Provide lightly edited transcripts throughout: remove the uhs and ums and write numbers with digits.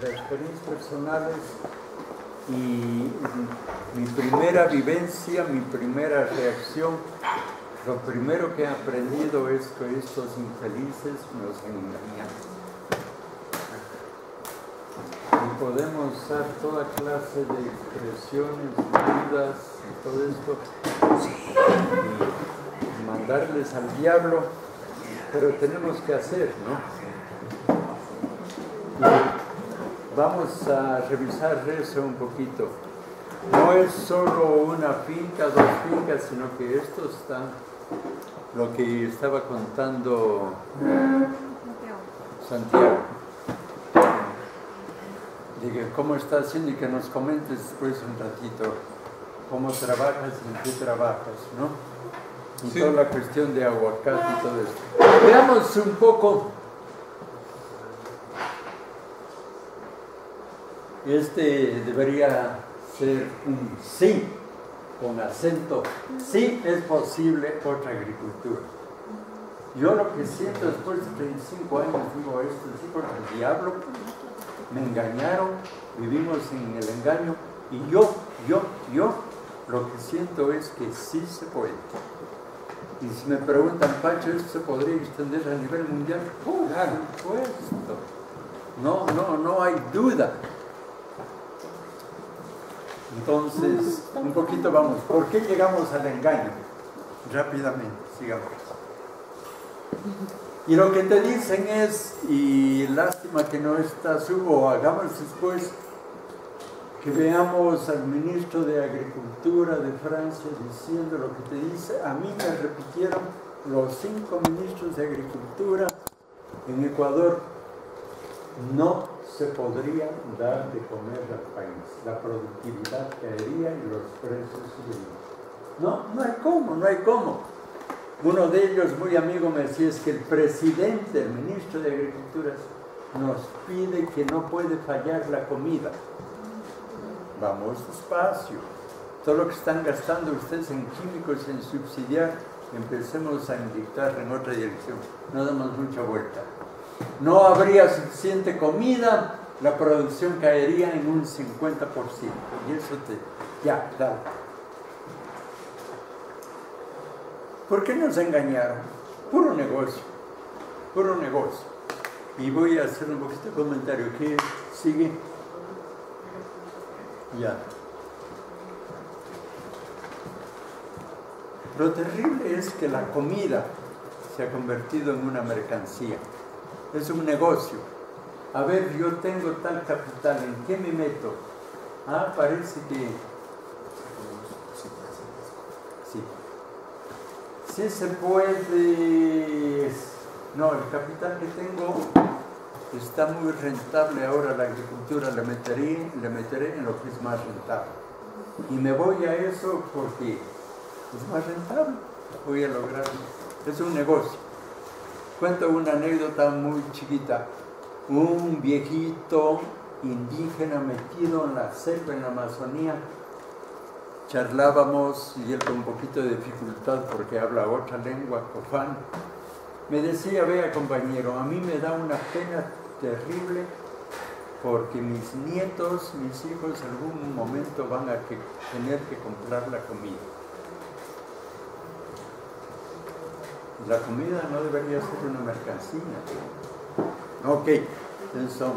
de experiencias personales y mi primera vivencia, mi primera reacción, lo primero que he aprendido es que estos infelices nos engañan. Y podemos usar toda clase de expresiones, dudas y todo esto, y mandarles al diablo, pero tenemos que hacer, ¿no? Y vamos a revisar eso un poquito. No es solo una finca, dos fincas, sino que esto está, lo que estaba contando Santiago. Dije, ¿cómo está haciendo? Y que nos comentes después un ratito cómo trabajas y en qué trabajas, ¿no? Y sí, toda la cuestión de aguacate y todo esto. Veamos un poco. Este debería ser un sí, con acento. Sí es posible otra agricultura. Yo lo que siento después de 35 años, digo esto, sí, porque el diablo me engañaron, vivimos en el engaño, y yo, lo que siento es que sí se puede. Y si me preguntan, Pancho, ¿esto se podría extender a nivel mundial? Claro, supuesto. No hay duda. Entonces, un poquito vamos. ¿Por qué llegamos al engaño? Rápidamente, sigamos. Y lo que te dicen es, y lástima que no estás, Hugo, hagamos después que veamos al ministro de Agricultura de Francia diciendo lo que te dice. A mí me repitieron los 5 ministros de Agricultura en Ecuador. No se podría dar de comer al país. La productividad caería y los precios subirían. No hay cómo. Uno de ellos, muy amigo, me decía, es que el presidente, el ministro de Agricultura, nos pide que no puede fallar la comida. Vamos despacio. Todo lo que están gastando ustedes en químicos, en subsidiar, empecemos a inyectar en otra dirección. No damos mucha vuelta. No habría suficiente comida, la producción caería en un 50%. Y eso ya, dale. ¿Por qué nos engañaron? Puro negocio. Y voy a hacer un poquito de comentario. ¿Qué sigue? Ya. Lo terrible es que la comida se ha convertido en una mercancía. Es un negocio. A ver, yo tengo tal capital, ¿en qué me meto? Parece que... Sí se puede... No, el capital que tengo está muy rentable ahora, la agricultura le meteré en lo que es más rentable. Y me voy a eso porque es más rentable, voy a lograrlo. Es un negocio. Cuento una anécdota muy chiquita. Un viejito indígena metido en la selva, en la Amazonía, charlábamos y él con un poquito de dificultad porque habla otra lengua, cofán. Me decía, vea compañero, a mí me da una pena terrible porque mis nietos, mis hijos en algún momento van a tener que comprar la comida. La comida no debería ser una mercancía. Ok, eso.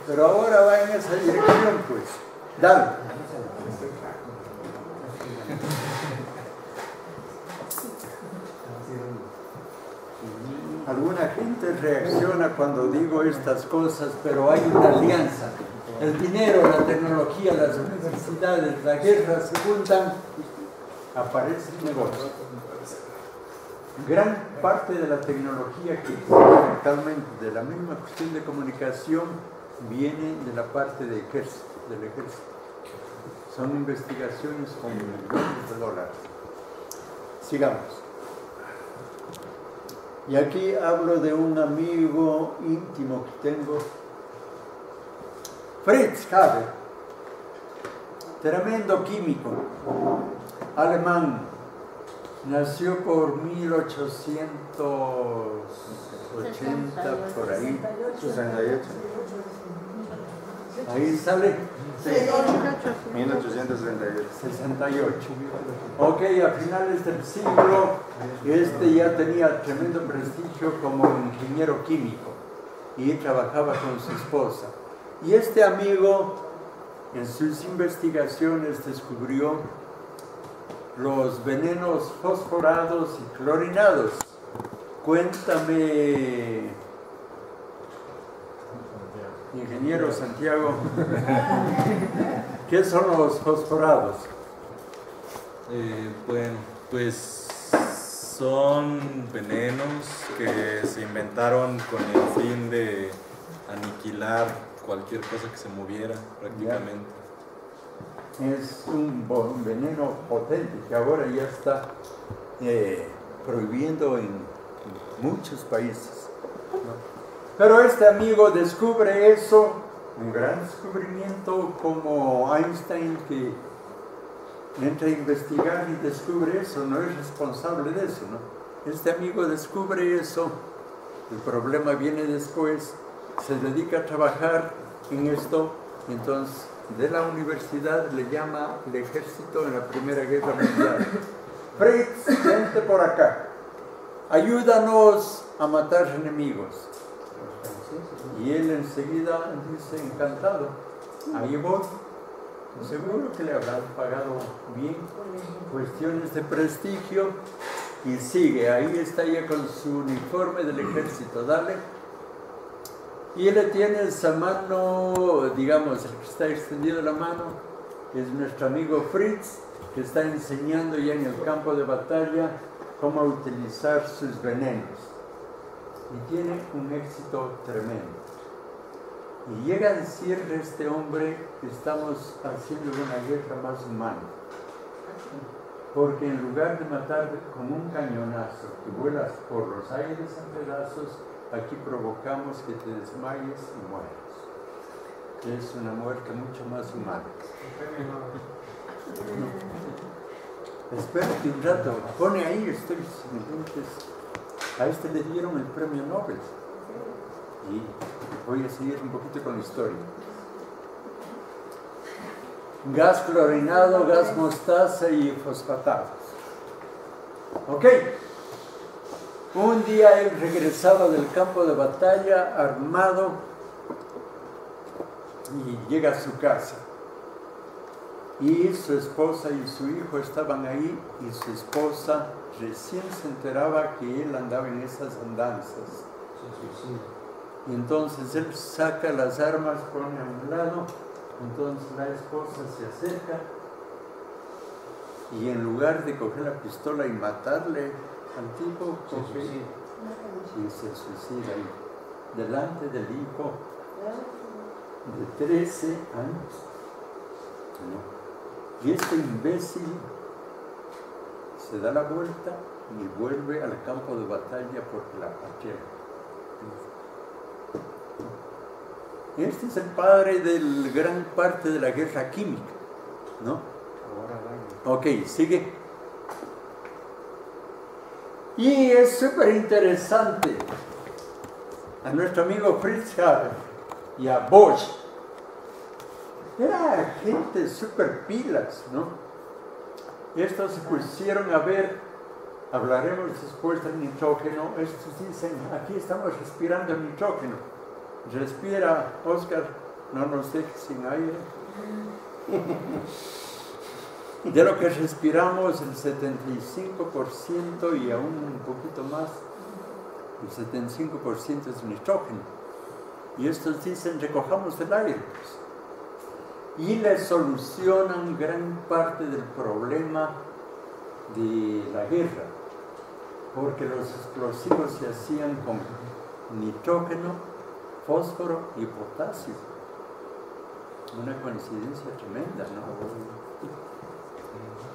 Pero ahora va en esa dirección, pues. Dale. Alguna gente reacciona cuando digo estas cosas, pero hay una alianza. El dinero, la tecnología, las universidades, la guerra se juntan, aparece el negocio. Gran parte de la tecnología que existe actualmente, de la misma cuestión de comunicación, viene de la parte del ejército. Son investigaciones con millones de dólares. Sigamos. Y aquí hablo de un amigo íntimo que tengo, Fritz Haber, tremendo químico, alemán, nació por 1880, por ahí, 68. Ahí sale 1868. Ok, a finales del siglo, ya tenía tremendo prestigio como ingeniero químico y trabajaba con su esposa. Y este amigo, en sus investigaciones, descubrió los venenos fosforados y clorinados. Cuéntame, ingeniero Santiago, ¿qué son los fosforados? Bueno, pues son venenos que se inventaron con el fin de aniquilar cualquier cosa que se moviera prácticamente. Es un veneno potente que ahora ya está prohibiendo en muchos países, ¿no? Pero este amigo descubre eso, un gran descubrimiento, como Einstein, que entra a investigar y descubre eso, no es responsable de eso, ¿no? Este amigo descubre eso, el problema viene después, se dedica a trabajar en esto, entonces de la universidad le llama el ejército en la Primera Guerra Mundial. Fritz, vente por acá, ayúdanos a matar enemigos. Y él enseguida dice, encantado, ahí voy. Seguro que le habrán pagado bien, cuestiones de prestigio, y sigue, ahí está ya con su uniforme del ejército, dale. Y él le tiene esa mano, digamos, el que está extendido la mano, es nuestro amigo Fritz, que está enseñando ya en el campo de batalla cómo utilizar sus venenos. Y tiene un éxito tremendo. Y llega a decir este hombre que estamos haciendo una guerra más humana. Porque en lugar de matar con un cañonazo que vuelas por los aires en pedazos, aquí provocamos que te desmayes y mueras. Es una muerte mucho más humana. Espérate un rato, pone ahí, estoy entonces. A este le dieron el premio Nobel. Y voy a seguir un poquito con la historia. Gas clorinado, gas mostaza y fosfatados. Ok. Un día él regresaba del campo de batalla armado y llega a su casa. Y su esposa y su hijo estaban ahí, y su esposa recién se enteraba que él andaba en esas andanzas. Y entonces él saca las armas, pone a un lado, entonces la esposa se acerca y en lugar de coger la pistola y matarle al tipo, coge y se suicida ahí, delante del hijo de 13 años. ¿No? Y este imbécil se da la vuelta y vuelve al campo de batalla porque la patria. Este es el padre de gran parte de la guerra química, ¿no? Ok, sigue. Y es súper interesante a nuestro amigo Fritz Haber y a Bosch. Era gente súper pilas, ¿no? Estos se pusieron a ver, hablaremos después del nitrógeno. Estos dicen, aquí estamos respirando nitrógeno. Respira, Oscar, no nos dejes sin aire. De lo que respiramos, el 75% y aún un poquito más, el 75% es nitrógeno. Y estos dicen, recojamos el aire. Pues. Y le solucionan gran parte del problema de la guerra, porque los explosivos se hacían con nitrógeno, fósforo y potasio. Una coincidencia tremenda, ¿no?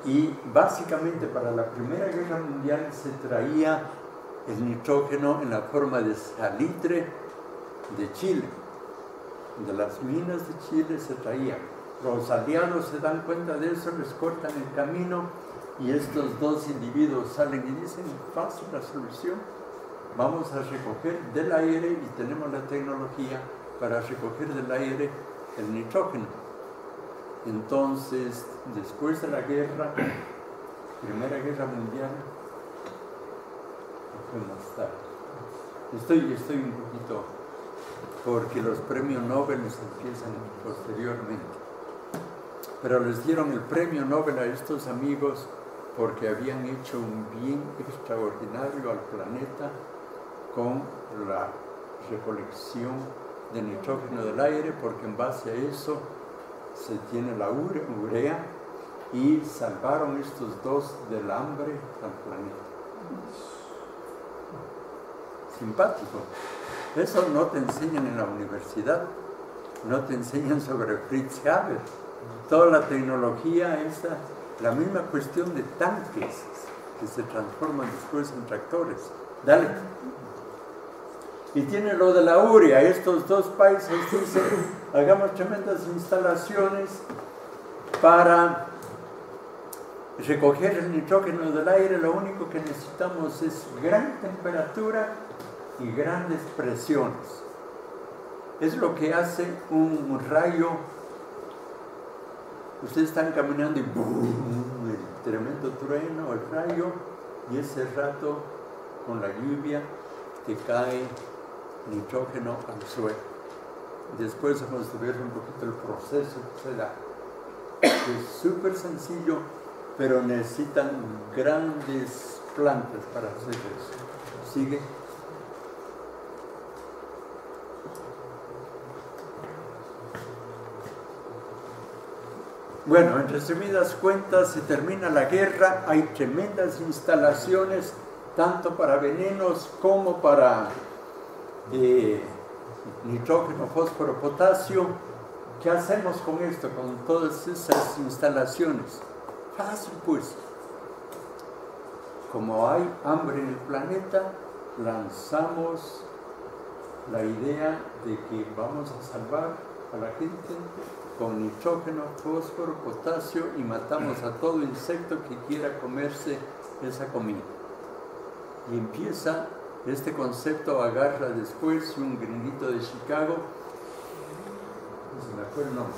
Y básicamente para la Primera Guerra Mundial se traía el nitrógeno en la forma de salitre de Chile. De las minas de Chile se traía. Los aliados se dan cuenta de eso, les cortan el camino y estos dos individuos salen y dicen, fácil la solución, vamos a recoger del aire y tenemos la tecnología para recoger del aire el nitrógeno. Entonces, después de la guerra, Primera Guerra Mundial, fue más tarde. Estoy un poquito, porque los premios Nobel empiezan posteriormente. Pero les dieron el premio Nobel a estos amigos porque habían hecho un bien extraordinario al planeta con la recolección de nitrógeno del aire, porque en base a eso se tiene la urea, y salvaron estos dos del hambre al planeta. Simpático. Eso no te enseñan en la universidad, no te enseñan sobre Fritz Haber. Toda la tecnología esa, la misma cuestión de tanques que se transforman después en tractores. Dale. Y tiene lo de la urea. Estos dos países dicen, hagamos tremendas instalaciones para recoger el nitrógeno del aire. Lo único que necesitamos es gran temperatura y grandes presiones. Es lo que hace un rayo. Ustedes están caminando y ¡boom! El tremendo trueno, el rayo, y ese rato con la lluvia te cae nitrógeno al suelo. Después vamos a ver un poquito el proceso que se da. Es súper sencillo, pero necesitan grandes plantas para hacer eso. Sigue. Bueno, en resumidas cuentas, se termina la guerra, hay tremendas instalaciones, tanto para venenos como para nitrógeno, fósforo, potasio. ¿Qué hacemos con esto, con todas esas instalaciones? Fácil, pues. Como hay hambre en el planeta, lanzamos la idea de que vamos a salvar a la gente con nitrógeno, fósforo, potasio, y matamos a todo insecto que quiera comerse esa comida. Y empieza este concepto, agarra después un gringuito de Chicago, no se me fue el nombre.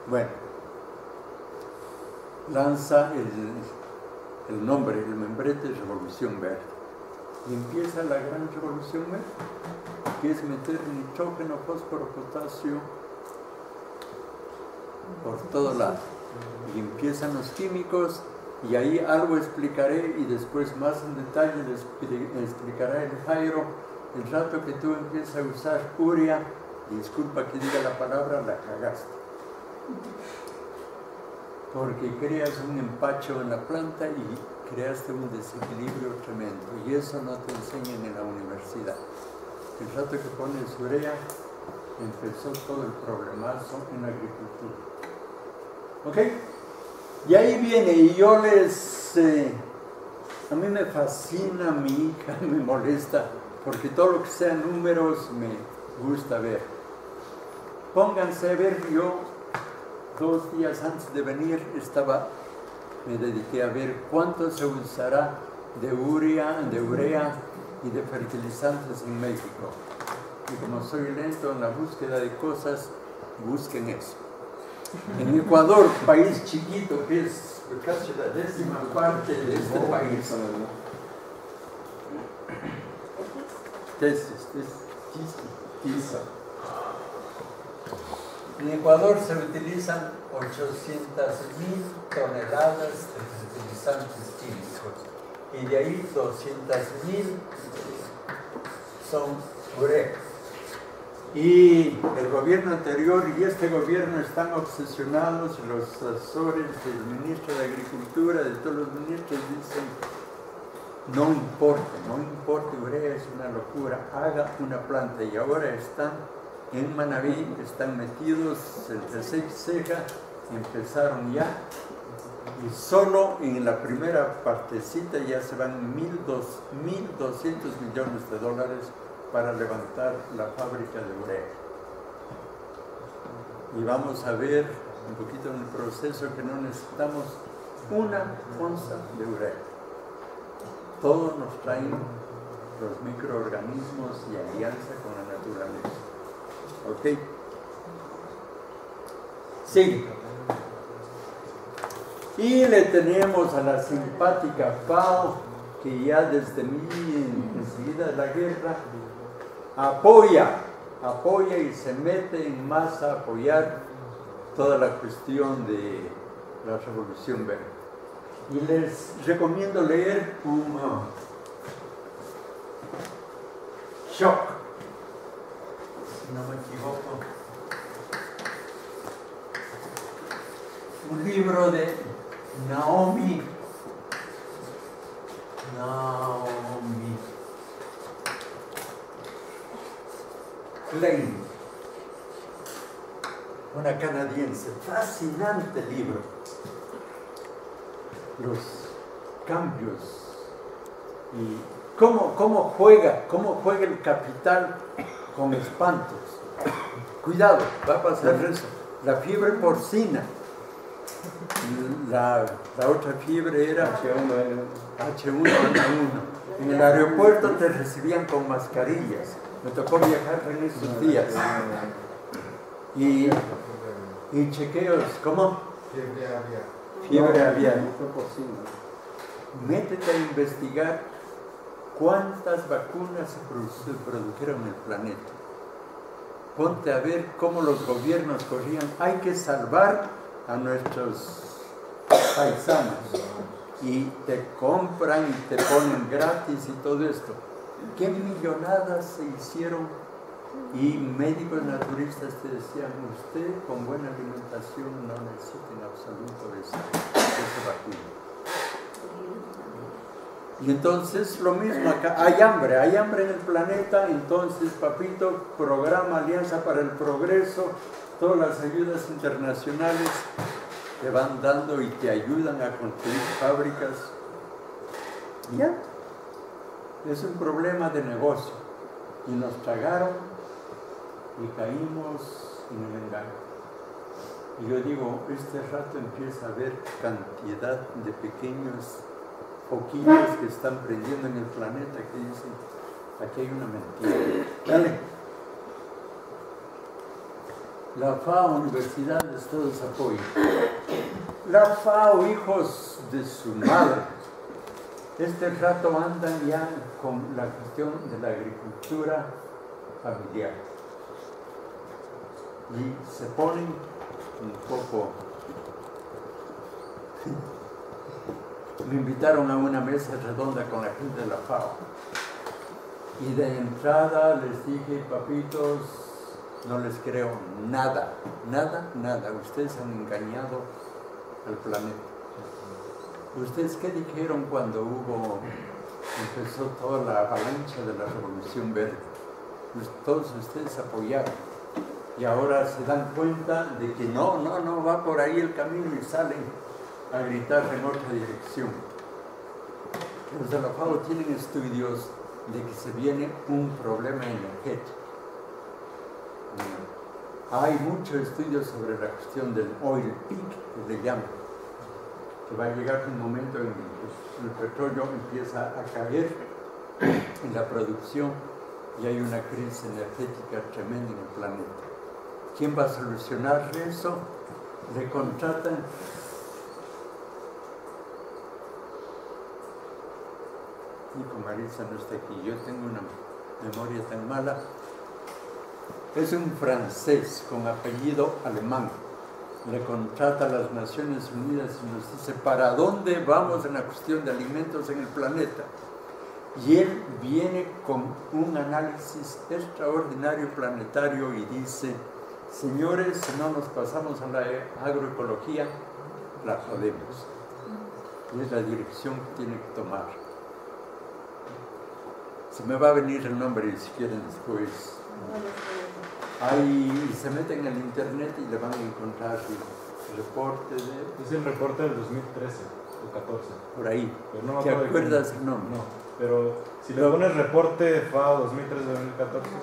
Bueno, lanza el nombre, el membrete Revolución Verde. Y empieza la gran revolución verde, que es meter nitrógeno, fósforo, potasio por todo lado. Y empiezan los químicos, y ahí algo explicaré, y después más en detalle les explicará el Jairo. El rato que tú empiezas a usar urea, disculpa que diga la palabra, la cagaste. Porque creas un empacho en la planta y creaste un desequilibrio tremendo, y eso no te enseñan en la universidad. El rato que pones urea, empezó todo el problemazo en la agricultura. ¿Ok? Y ahí viene, y yo a mí me fascina, mi hija me molesta, porque todo lo que sea números me gusta ver. Pónganse a ver, yo 2 días antes de venir me dediqué a ver cuánto se usará de urea y de fertilizantes en México. Y como soy lento en la búsqueda de cosas, busquen eso. En Ecuador, país chiquito, que es casi la 10ª parte de este país. En Ecuador se utilizan 800.000 toneladas de fertilizantes químicos, y de ahí 200.000 son urea. Y el gobierno anterior y este gobierno están obsesionados, los asesores del ministro de Agricultura, de todos los ministros, dicen, no importa, urea es una locura, haga una planta. Y ahora están en Manabí, están metidos entre ceja y ceja, empezaron ya, y solo en la primera partecita ya se van 1.200 millones de dólares para levantar la fábrica de urea. Y vamos a ver un poquito en el proceso que no necesitamos una onza de urea. Todos nos traen los microorganismos y alianza con la naturaleza. ¿Ok? Sí. Y le tenemos a la simpática FAO, que ya desde enseguida de la guerra apoya y se mete en masa a apoyar toda la cuestión de la Revolución Verde. Y les recomiendo leer un Shock, si no me equivoco, un libro de Naomi Klein, una canadiense. Fascinante libro. Los cambios y cómo juega el capital con espantos. Cuidado, va a pasar eso. La fiebre porcina. La otra fiebre era H1N1. En el aeropuerto te recibían con mascarillas. Me tocó viajar en esos días. Y chequeos, ¿cómo? Fiebre aviar. Métete a investigar cuántas vacunas se produjeron en el planeta. Ponte a ver cómo los gobiernos corrían. Hay que salvar a nuestros paisanos. Y te compran y te ponen gratis y todo esto. ¿Qué millonadas se hicieron? Y médicos naturistas te decían, usted con buena alimentación no necesita en absoluto esa vacuna. Y entonces lo mismo acá, hay hambre en el planeta, entonces papito, programa Alianza para el Progreso, todas las ayudas internacionales te van dando y te ayudan a construir fábricas. Ya, es un problema de negocio. Y nos tragaron y caímos en el engaño. Y yo digo, este rato empieza a haber cantidad de pequeños foquitos que están prendiendo en el planeta que dicen, aquí hay una mentira. Dale. La FAO, universidades, todos apoyan. La FAO, hijos de su madre, este rato andan ya con la cuestión de la agricultura familiar. Y se ponen un poco... Me invitaron a una mesa redonda con la gente de la FAO. Y de entrada les dije, papitos, no les creo nada. Ustedes han engañado al planeta. ¿Ustedes qué dijeron cuando empezó toda la avalancha de la Revolución Verde? Pues todos ustedes apoyaron. Y ahora se dan cuenta de que no va por ahí el camino y salen a gritar en otra dirección. Los de la FAO tienen estudios de que se viene un problema energético. Hay muchos estudios sobre la cuestión del oil peak, que le llaman, que va a llegar un momento en que el petróleo empieza a caer en la producción y hay una crisis energética tremenda en el planeta. ¿Quién va a solucionar eso? Le contratan Nico Marisa no está aquí, yo tengo una memoria tan mala. Es un francés con apellido alemán. Le contrata a las Naciones Unidas y nos dice, ¿para dónde vamos en la cuestión de alimentos en el planeta? Y él viene con un análisis extraordinario planetario y dice, señores, si no nos pasamos a la agroecología, la jodemos. Y es la dirección que tiene que tomar. Se me va a venir el nombre si quieren después. Ahí se meten en el internet y le van a encontrar el reporte de... Es el reporte del 2013 o 14. Por ahí. Pero no ¿Te acuerdas el nombre? No, pero si le pones reporte FAO 2013-2014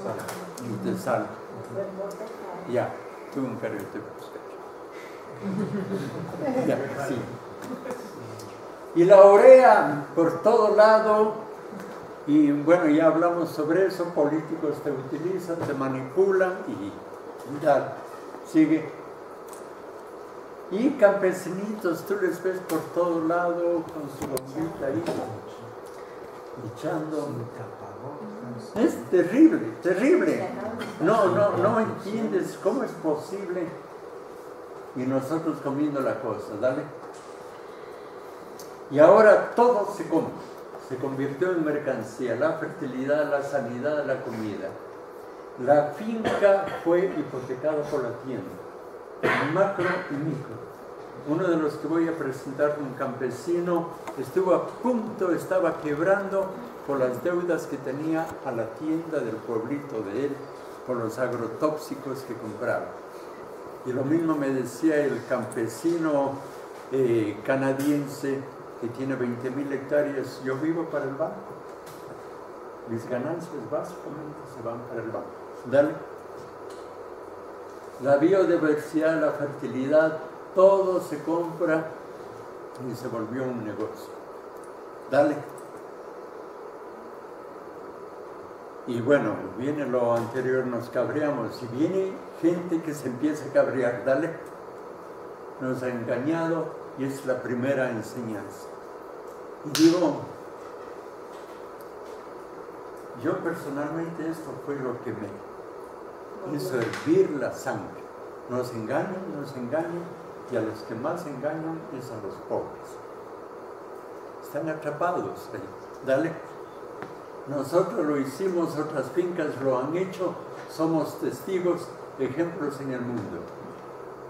sale. Y te sale. Ya, tú encárgate de buscar. Ya, sí. Y la urea por todo lado. Y bueno, ya hablamos sobre eso, políticos te utilizan, te manipulan y tal. Sigue. Y campesinitos, tú les ves por todo lado con su bombita ahí, echando. Es terrible, terrible. No entiendes cómo es posible. Y nosotros comiendo la cosa, dale. Y ahora todo se come. Se convirtió en mercancía, la fertilidad, la sanidad, la comida. La finca fue hipotecada por la tienda, macro y micro. Uno de los que voy a presentar, un campesino, estuvo a punto, estaba quebrando por las deudas que tenía a la tienda del pueblito de él, por los agrotóxicos que compraba. Y lo mismo me decía el campesino canadiense que tiene 20,000 hectáreas. Yo vivo para el banco. Mis ganancias básicamente se van para el banco. Dale. La biodiversidad, la fertilidad, todo se compra y se volvió un negocio. Dale. Y bueno, viene lo anterior, nos cabreamos. Y viene gente que se empieza a cabrear, dale. Nos ha engañado y es la primera enseñanza. Y digo, yo personalmente esto fue lo que me hizo hervir la sangre. Nos engañan, y a los que más engañan es a los pobres. Están atrapados ahí. Dale. Nosotros lo hicimos, otras fincas lo han hecho, somos testigos, ejemplos en el mundo.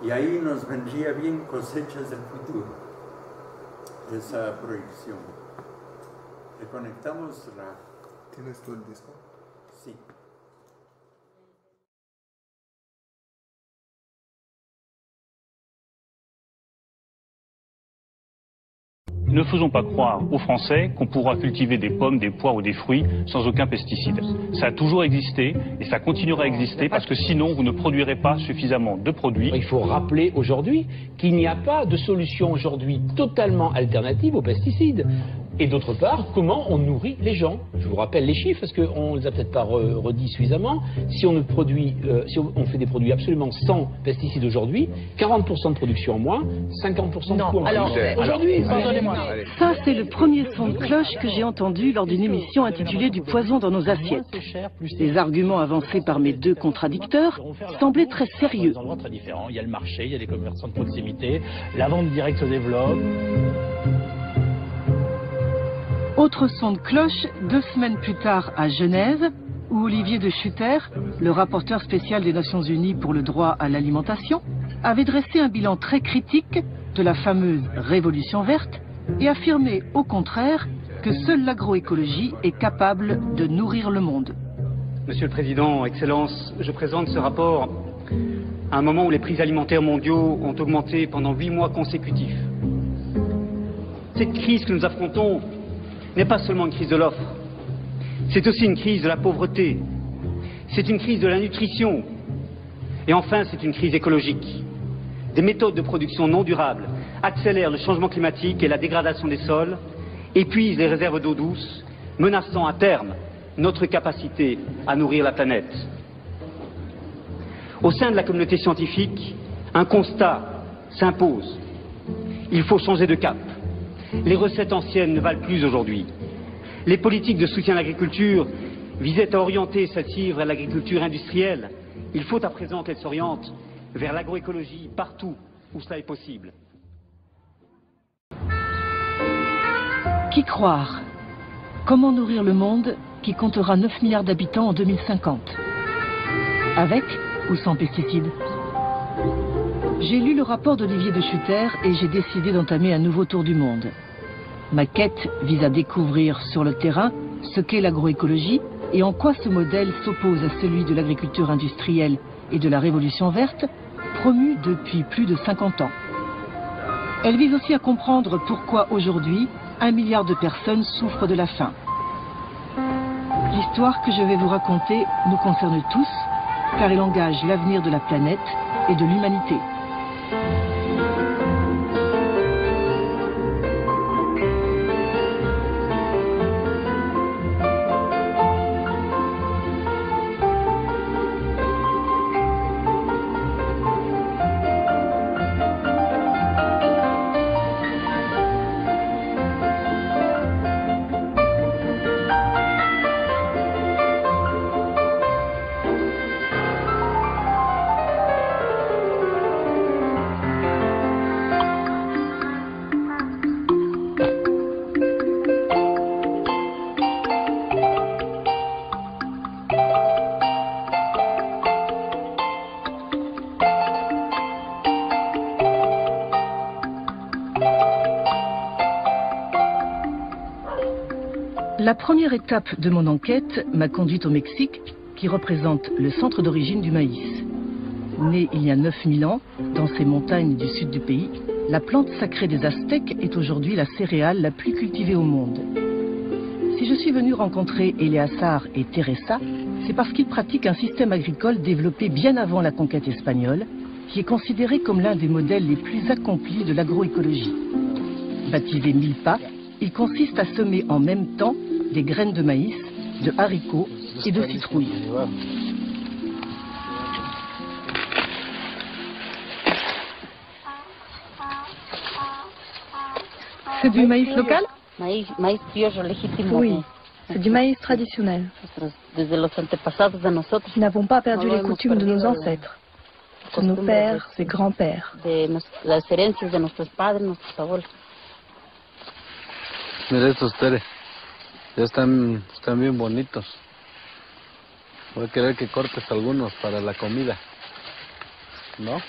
Y ahí nos vendría bien cosechas del futuro. Esa proyección. Le conectamos la... ¿Tienes tú el disco? Sí. Ne faisons pas croire aux Français qu'on pourra cultiver des pommes, des poires ou des fruits sans aucun pesticide. Ça a toujours existé et ça continuera à exister parce que sinon vous ne produirez pas suffisamment de produits. Il faut rappeler aujourd'hui qu'il n'y a pas de solution aujourd'hui totalement alternative aux pesticides. Et d'autre part, comment on nourrit les gens. Je vous rappelle les chiffres parce qu'on ne les a peut-être pas redits suffisamment. Si on fait des produits absolument sans pesticides aujourd'hui, 40% de production en moins, 50% de coût en plus. Aujourd'hui, pardonnez-moi. Ça, c'est le premier son de cloche que j'ai entendu lors d'une émission intitulée Du poison dans nos assiettes. Les arguments avancés par mes deux contradicteurs semblaient très sérieux. Des endroits très différents. Il y a le marché, il y a les commerçants de proximité, la vente directe se développe. Autre son de cloche, 2 semaines plus tard à Genève, où Olivier de Schutter, le rapporteur spécial des Nations Unies pour le droit à l'alimentation, avait dressé un bilan très critique de la fameuse Révolution verte et affirmé au contraire que seule l'agroécologie est capable de nourrir le monde. Monsieur le Président, Excellences, je présente ce rapport à un moment où les prix alimentaires mondiaux ont augmenté pendant 8 mois consécutifs. Cette crise que nous affrontons n'est pas seulement une crise de l'offre, c'est aussi une crise de la pauvreté, c'est une crise de la nutrition, et enfin c'est une crise écologique. Des méthodes de production non durables accélèrent le changement climatique et la dégradation des sols, épuisent les réserves d'eau douce, menaçant à terme notre capacité à nourrir la planète. Au sein de la communauté scientifique, un constat s'impose. Il faut changer de cap. Les recettes anciennes ne valent plus aujourd'hui. Les politiques de soutien à l'agriculture visaient à orienter celle-ci vers l'agriculture industrielle. Il faut à présent qu'elle s'oriente vers l'agroécologie partout où cela est possible. Qui croire? Comment nourrir le monde qui comptera 9 milliards d'habitants en 2050? Avec ou sans pesticides? J'ai lu le rapport d'Olivier de Schutter et j'ai décidé d'entamer un nouveau tour du monde. Ma quête vise à découvrir sur le terrain ce qu'est l'agroécologie et en quoi ce modèle s'oppose à celui de l'agriculture industrielle et de la révolution verte, promue depuis plus de 50 ans. Elle vise aussi à comprendre pourquoi aujourd'hui 1 milliard de personnes souffrent de la faim. L'histoire que je vais vous raconter nous concerne tous, car elle engage l'avenir de la planète et de l'humanité. La première étape de mon enquête m'a conduite au Mexique, qui représente le centre d'origine du maïs. Née il y a 9000 ans, dans ces montagnes du sud du pays, la plante sacrée des Aztèques est aujourd'hui la céréale la plus cultivée au monde. Si je suis venue rencontrer Eleazar et Teresa, c'est parce qu'ils pratiquent un système agricole développé bien avant la conquête espagnole, qui est considéré comme l'un des modèles les plus accomplis de l'agroécologie. Baptisé milpa, il consiste à semer en même temps des graines de maïs, de haricots et de citrouilles. C'est du maïs local? Oui, c'est du maïs traditionnel. Nous n'avons pas perdu les coutumes de nos ancêtres, de nos pères et grands-pères. Mira estos tere, ya están bien bonitos. Voy a querer que cortes algunos para la comida, ¿no?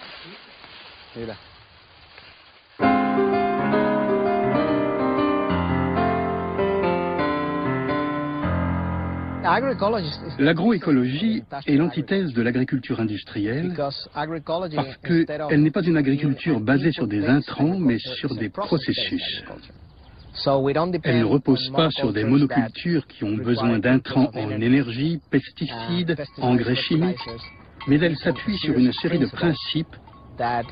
Mira. L'agroécologie est l'antithèse de l'agriculture industrielle parce qu'elle n'est pas une agriculture basée sur des intrants mais sur des processus. Elle ne repose pas sur des monocultures qui ont besoin d'intrants en énergie, pesticides, engrais chimiques, mais elle s'appuie sur une série de principes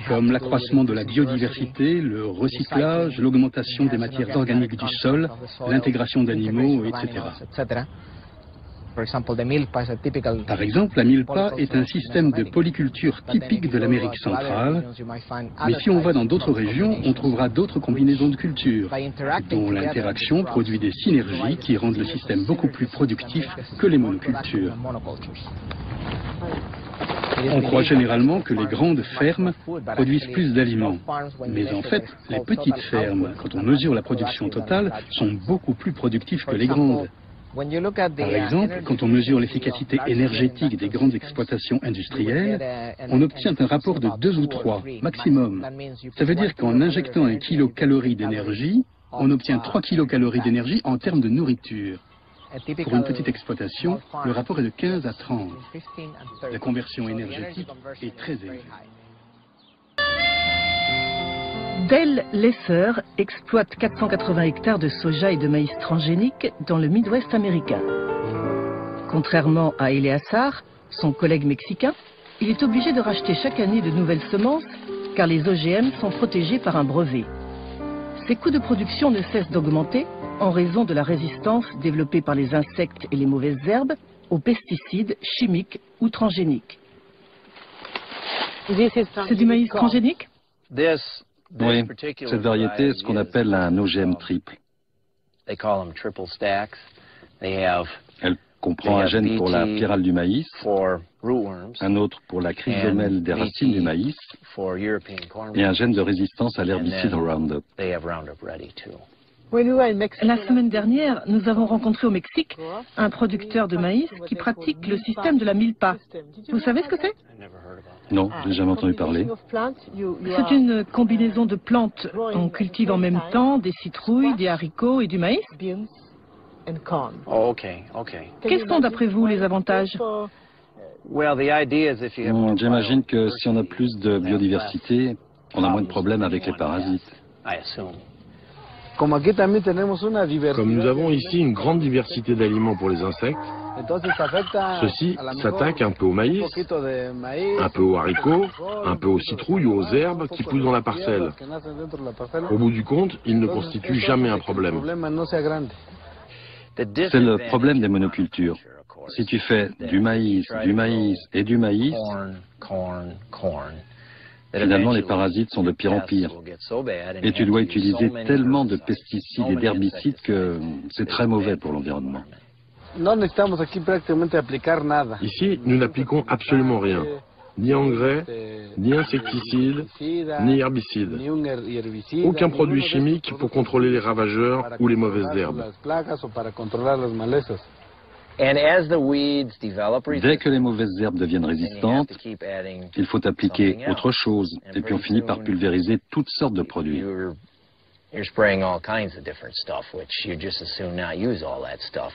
comme l'accroissement de la biodiversité, le recyclage, l'augmentation des matières organiques du sol, l'intégration d'animaux, etc. Par exemple, la milpa est un système de polyculture typique de l'Amérique centrale, mais si on va dans d'autres régions, on trouvera d'autres combinaisons de cultures, dont l'interaction produit des synergies qui rendent le système beaucoup plus productif que les monocultures. On croit généralement que les grandes fermes produisent plus d'aliments, mais en fait, les petites fermes, quand on mesure la production totale, sont beaucoup plus productives que les grandes. Par exemple, quand on mesure l'efficacité énergétique des grandes exploitations industrielles, on obtient un rapport de 2 ou 3, maximum. Ça veut dire qu'en injectant 1 kilocalorie d'énergie, on obtient 3 kilocalories d'énergie en termes de nourriture. Pour une petite exploitation, le rapport est de 15 à 30. La conversion énergétique est très élevée. Dale Lesser exploite 480 hectares de soja et de maïs transgénique dans le Midwest américain. Contrairement à Eleazar, son collègue mexicain, il est obligé de racheter chaque année de nouvelles semences car les OGM sont protégés par un brevet. Ses coûts de production ne cessent d'augmenter en raison de la résistance développée par les insectes et les mauvaises herbes aux pesticides chimiques ou transgéniques. C'est du maïs transgénique? Oui, cette variété est ce qu'on appelle un OGM triple. Elle comprend un gène pour la pyrale du maïs, un autre pour la chrysomèle des racines du maïs et un gène de résistance à l'herbicide Roundup. La semaine dernière, nous avons rencontré au Mexique un producteur de maïs qui pratique le système de la milpa. Vous savez ce que c'est? Non, j'ai jamais entendu parler. C'est une combinaison de plantes. On cultive en même temps des citrouilles, des haricots et du maïs. Quels sont d'après vous les avantages? J'imagine que si on a plus de biodiversité, on a moins de problèmes avec les parasites. Comme nous avons ici une grande diversité d'aliments pour les insectes, ceci s'attaque un peu au maïs, un peu aux haricots, un peu aux citrouilles ou aux herbes qui poussent dans la parcelle. Au bout du compte, ils ne constituent jamais un problème. C'est le problème des monocultures. Si tu fais du maïs et du maïs, finalement les parasites sont de pire en pire. Et tu dois utiliser tellement de pesticides et d'herbicides que c'est très mauvais pour l'environnement. Ici, nous n'appliquons absolument rien. Ni engrais, ni insecticides, ni herbicides. Aucun produit chimique pour contrôler les ravageurs ou les mauvaises herbes. Dès que les mauvaises herbes deviennent résistantes, il faut appliquer autre chose, et puis on finit par pulvériser toutes sortes de produits.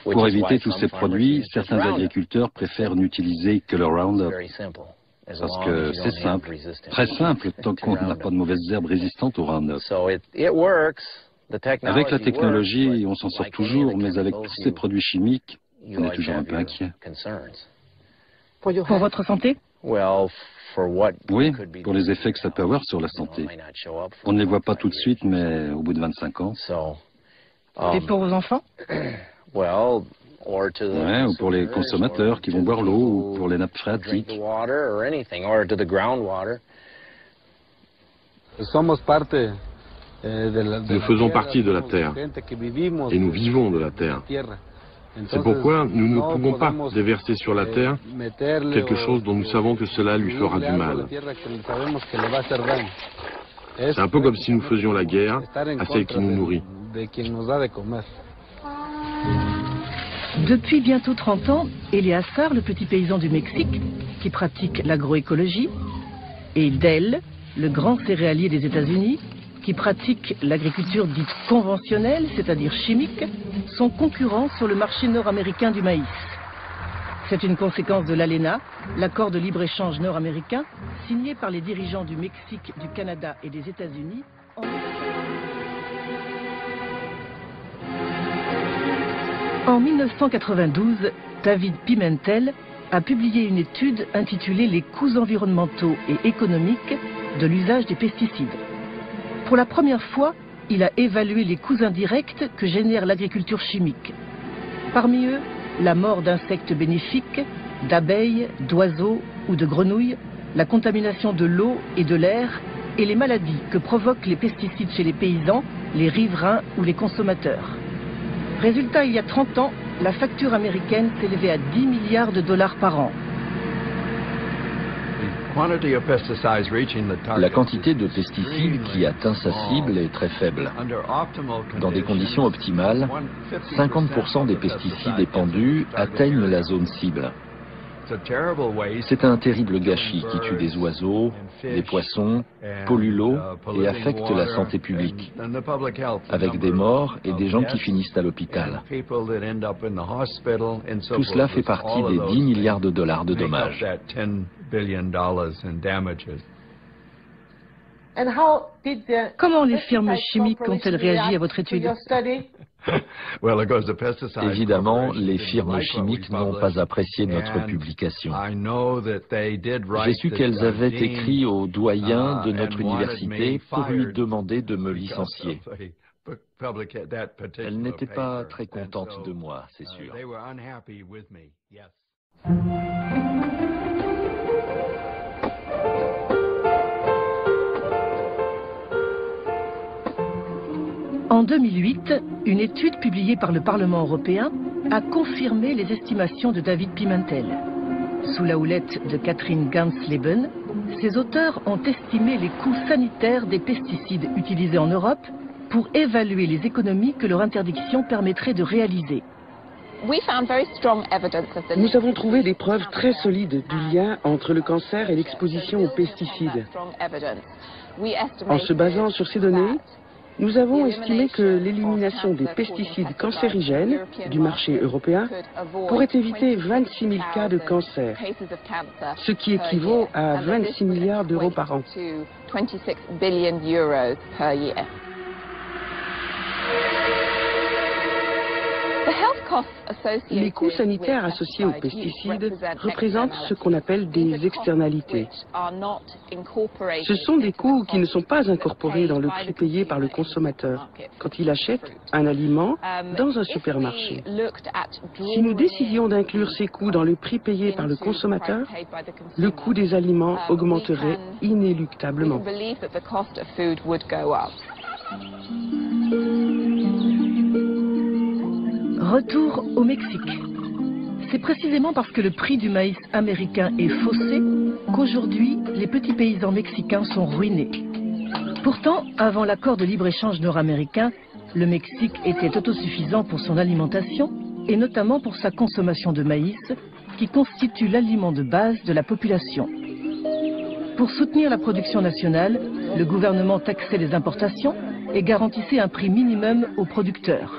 Pour éviter tous ces produits, certains agriculteurs préfèrent n'utiliser que le Roundup. Parce que c'est simple, très simple, tant qu'on n'a pas de mauvaises herbes résistantes au Roundup. Avec la technologie, on s'en sort toujours, mais avec tous ces produits chimiques, on est toujours un peu inquiet. Pour votre santé? Oui, pour les effets que ça peut avoir sur la santé. On ne les voit pas tout de suite, mais au bout de 25 ans. Et pour vos enfants? Ouais, ou pour les consommateurs qui vont boire l'eau, ou pour les nappes phréatiques. Nous faisons partie de la Terre et nous vivons de la Terre. C'est pourquoi nous ne pouvons pas déverser sur la Terre quelque chose dont nous savons que cela lui fera du mal. C'est un peu comme si nous faisions la guerre à celle qui nous nourrit. Depuis bientôt 30 ans, Eleazar, le petit paysan du Mexique, qui pratique l'agroécologie, et Dell, le grand céréalier des États-Unis, qui pratique l'agriculture dite conventionnelle, c'est-à-dire chimique, sont concurrents sur le marché nord-américain du maïs. C'est une conséquence de l'ALENA, l'accord de libre-échange nord-américain, signé par les dirigeants du Mexique, du Canada et des États-Unis en 1992, David Pimentel a publié une étude intitulée « Les coûts environnementaux et économiques de l'usage des pesticides ». Pour la première fois, il a évalué les coûts indirects que génère l'agriculture chimique. Parmi eux, la mort d'insectes bénéfiques, d'abeilles, d'oiseaux ou de grenouilles, la contamination de l'eau et de l'air et les maladies que provoquent les pesticides chez les paysans, les riverains ou les consommateurs. Résultat, il y a 30 ans, la facture américaine s'élevait à 10 milliards de dollars par an. La quantité de pesticides qui atteint sa cible est très faible. Dans des conditions optimales, 50% des pesticides épandus atteignent la zone cible. C'est un terrible gâchis qui tue des oiseaux, des poissons, pollue l'eau et affecte la santé publique, avec des morts et des gens qui finissent à l'hôpital. Tout cela fait partie des 10 milliards de dollars de dommages. Comment les firmes chimiques ont-elles réagi à votre étude? Évidemment, les firmes chimiques n'ont pas apprécié notre publication. J'ai su qu'elles avaient écrit au doyen de notre université pour lui demander de me licencier. Elles n'étaient pas très contentes de moi, c'est sûr. En 2008, une étude publiée par le Parlement européen a confirmé les estimations de David Pimentel. Sous la houlette de Catherine Gansleben, ses auteurs ont estimé les coûts sanitaires des pesticides utilisés en Europe pour évaluer les économies que leur interdiction permettrait de réaliser. Nous avons trouvé des preuves très solides du lien entre le cancer et l'exposition aux pesticides. En se basant sur ces données, nous avons estimé que l'élimination des pesticides cancérigènes du marché européen pourrait éviter 26 000 cas de cancer, ce qui équivaut à 26 milliards d'euros par an. Les coûts sanitaires associés aux pesticides représentent ce qu'on appelle des externalités. Ce sont des coûts qui ne sont pas incorporés dans le prix payé par le consommateur quand il achète un aliment dans un supermarché. Si nous décidions d'inclure ces coûts dans le prix payé par le consommateur, le coût des aliments augmenterait inéluctablement. Retour au Mexique. C'est précisément parce que le prix du maïs américain est faussé qu'aujourd'hui, les petits paysans mexicains sont ruinés. Pourtant, avant l'accord de libre-échange nord-américain, le Mexique était autosuffisant pour son alimentation et notamment pour sa consommation de maïs, qui constitue l'aliment de base de la population. Pour soutenir la production nationale, le gouvernement taxait les importations et garantissait un prix minimum aux producteurs.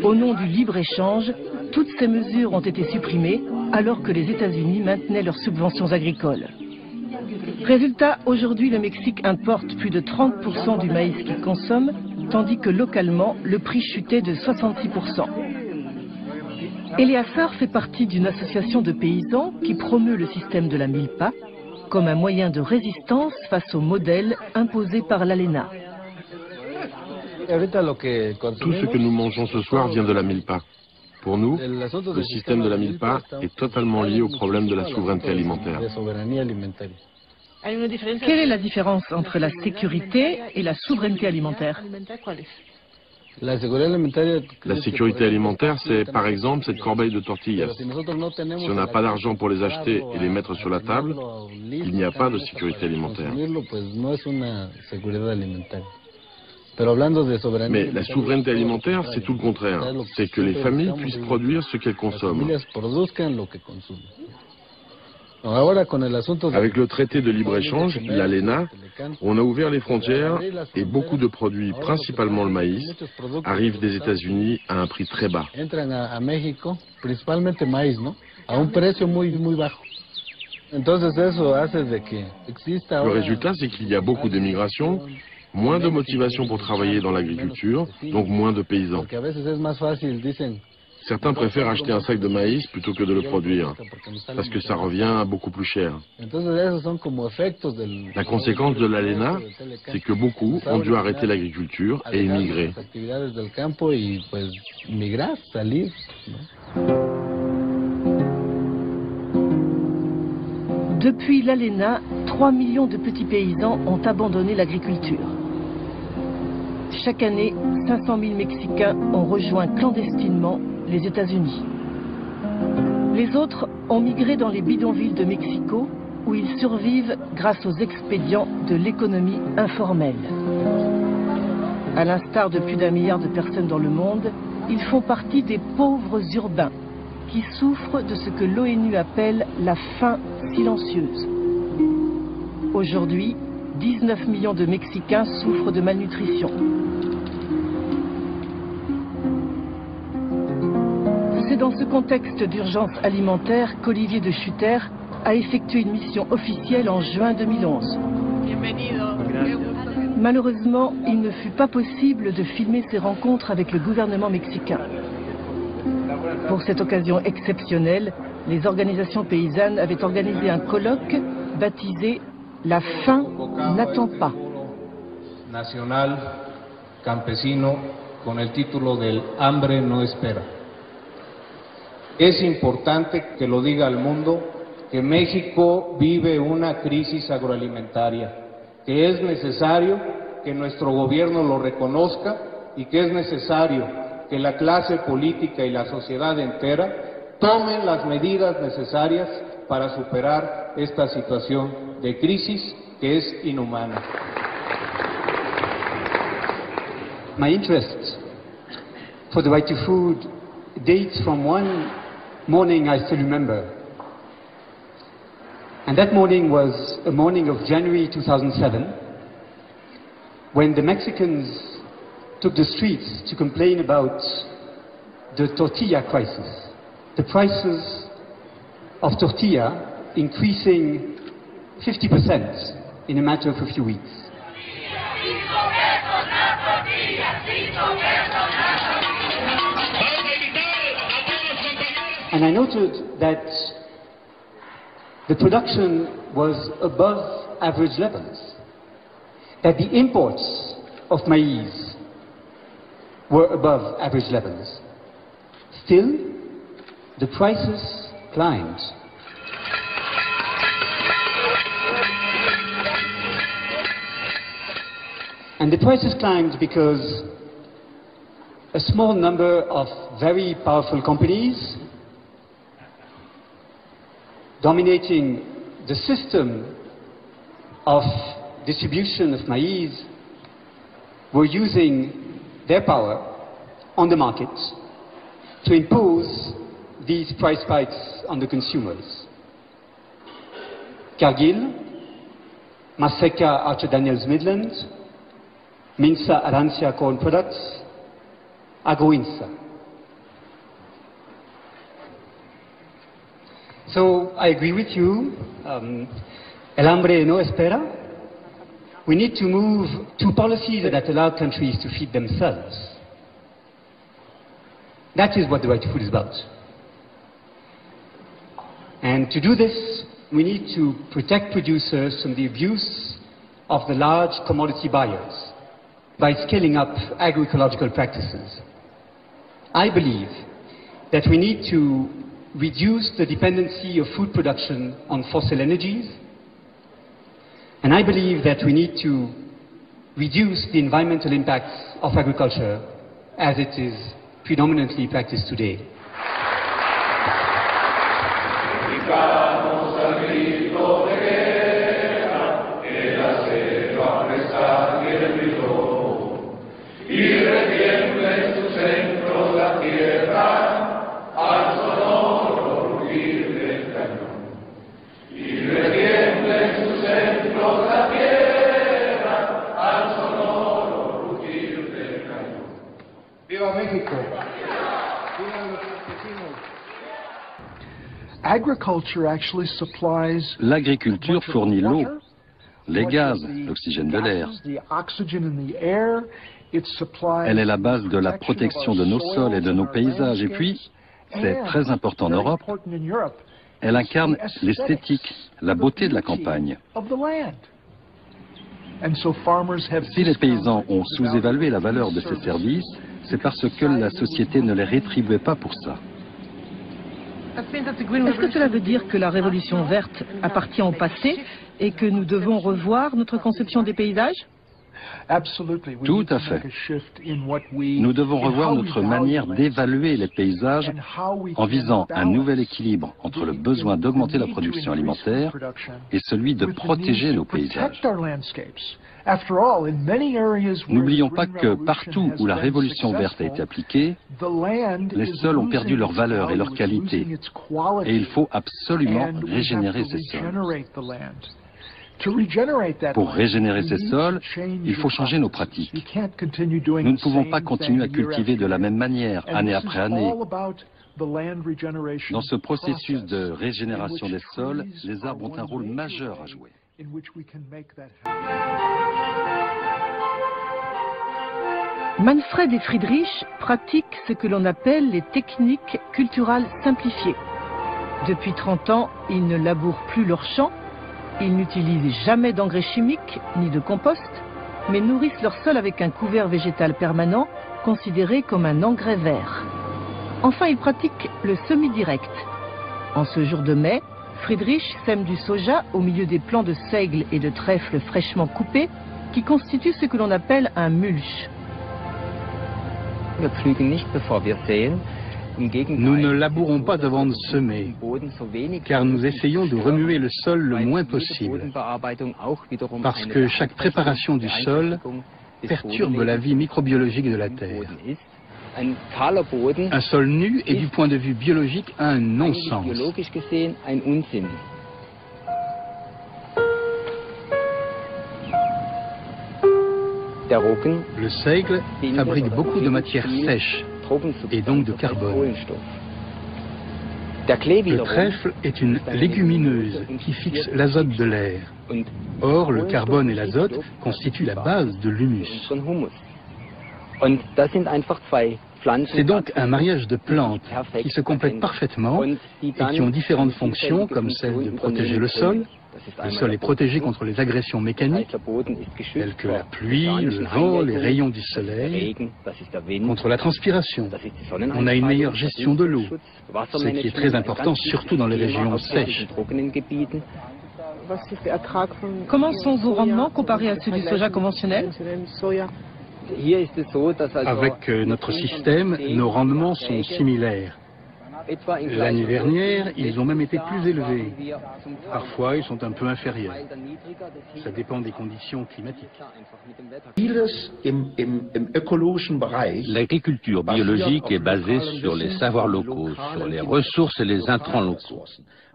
Au nom du libre-échange, toutes ces mesures ont été supprimées alors que les États-Unis maintenaient leurs subventions agricoles. Résultat, aujourd'hui le Mexique importe plus de 30% du maïs qu'il consomme, tandis que localement, le prix chutait de 66%. Eleazar fait partie d'une association de paysans qui promeut le système de la milpa comme un moyen de résistance face au modèle imposé par l'ALENA. Tout ce que nous mangeons ce soir vient de la milpa. Pour nous, le système de la milpa est totalement lié au problème de la souveraineté alimentaire. Quelle est la différence entre la sécurité et la souveraineté alimentaire? La sécurité alimentaire, c'est par exemple cette corbeille de tortillas. Si on n'a pas d'argent pour les acheter et les mettre sur la table, il n'y a pas de sécurité alimentaire. Mais la souveraineté alimentaire, c'est tout le contraire. C'est que les familles puissent produire ce qu'elles consomment. Avec le traité de libre-échange, l'ALENA, on a ouvert les frontières et beaucoup de produits, principalement le maïs, arrivent des États-Unis à un prix très bas. Le résultat, c'est qu'il y a beaucoup d'émigration, moins de motivation pour travailler dans l'agriculture, donc moins de paysans. Certains préfèrent acheter un sac de maïs plutôt que de le produire, parce que ça revient beaucoup plus cher. La conséquence de l'ALENA, c'est que beaucoup ont dû arrêter l'agriculture et émigrer. Depuis l'ALENA, 3 millions de petits paysans ont abandonné l'agriculture. Chaque année, 500 000 Mexicains ont rejoint clandestinement les États-Unis. Les autres ont migré dans les bidonvilles de Mexico, où ils survivent grâce aux expédients de l'économie informelle. À l'instar de plus d'1 milliard de personnes dans le monde, ils font partie des pauvres urbains, qui souffrent de ce que l'ONU appelle la faim silencieuse. Aujourd'hui, 19 millions de Mexicains souffrent de malnutrition. C'est dans ce contexte d'urgence alimentaire qu'Olivier de Schutter a effectué une mission officielle en juin 2011. Malheureusement, il ne fut pas possible de filmer ces rencontres avec le gouvernement mexicain. Pour cette occasion exceptionnelle, les organisations paysannes avaient organisé un colloque baptisé « La faim n'attend pas ». Nacional campesino con el título del Hambre no espera. Es importante que lo diga al mundo que México vive una crisis agroalimentaria, que es necesario que nuestro gobierno lo reconozca y que es necesario que la clase política y la sociedad entera tomen las medidas necesarias para superar esta situación de crisis que es inhumana. My interest for the right to food dates from one morning I still remember. And that morning was a morning of January 2007, when the Mexicans took the streets to complain about the tortilla crisis. The prices of tortilla increasing 50% in a matter of a few weeks. And I noted that the production was above average levels, that the imports of maize were above average levels. Still, the prices climbed. And the prices climbed because a small number of very powerful companies dominating the system of distribution of maize were using their power on the market to impose these price spikes on the consumers. Cargill, Maseca Archer Daniels Midland, Minsa Arancia Corn Products, Agroinsa. So I agree with you. El hambre no espera. We need to move to policies that allow countries to feed themselves. That is what the right to food is about. And to do this, we need to protect producers from the abuse of the large commodity buyers by scaling up agroecological practices. I believe that we need to reduce the dependency of food production on fossil energies, and I believe that we need to reduce the environmental impacts of agriculture as it is predominantly practiced today. L'agriculture fournit l'eau, les gaz, l'oxygène de l'air. Elle est la base de la protection de nos sols et de nos paysages. Et puis, c'est très important en Europe, elle incarne l'esthétique, la beauté de la campagne. Si les paysans ont sous-évalué la valeur de ces services, c'est parce que la société ne les rétribuait pas pour ça. Est-ce que cela veut dire que la révolution verte appartient au passé et que nous devons revoir notre conception des paysages? Tout à fait. Nous devons revoir notre manière d'évaluer les paysages en visant un nouvel équilibre entre le besoin d'augmenter la production alimentaire et celui de protéger nos paysages. N'oublions pas que partout où la révolution verte a été appliquée, les sols ont perdu leur valeur et leur qualité. Et il faut absolument régénérer ces sols. Pour régénérer ces sols, il faut changer nos pratiques. Nous ne pouvons pas continuer à cultiver de la même manière, année après année. Dans ce processus de régénération des sols, les arbres ont un rôle majeur à jouer. Manfred et Friedrich pratiquent ce que l'on appelle les techniques culturales simplifiées. Depuis 30 ans, ils ne labourent plus leurs champs, ils n'utilisent jamais d'engrais chimiques ni de compost, mais nourrissent leur sol avec un couvert végétal permanent, considéré comme un engrais vert. Enfin, ils pratiquent le semi-direct. En ce jour de mai, Friedrich sème du soja au milieu des plants de seigle et de trèfle fraîchement coupés, qui constituent ce que l'on appelle un mulch. Nous ne labourons pas avant de semer, car nous essayons de remuer le sol le moins possible, parce que chaque préparation du sol perturbe la vie microbiologique de la terre. Un sol nu est du point de vue biologique un non-sens. Le seigle fabrique beaucoup de matières sèches et donc de carbone. Le trèfle est une légumineuse qui fixe l'azote de l'air. Or, le carbone et l'azote constituent la base de l'humus. C'est donc un mariage de plantes qui se complètent parfaitement et qui ont différentes fonctions, comme celle de protéger le sol. Le sol est protégé contre les agressions mécaniques, telles que la pluie, le vent, les rayons du soleil, contre la transpiration. On a une meilleure gestion de l'eau, ce qui est très important, surtout dans les régions sèches. Comment sont vos rendements comparés à ceux du soja conventionnel? Avec notre système, nos rendements sont similaires. L'année dernière, ils ont même été plus élevés. Parfois, ils sont un peu inférieurs. Ça dépend des conditions climatiques. L'agriculture biologique est basée sur les savoirs locaux, sur les ressources et les intrants locaux.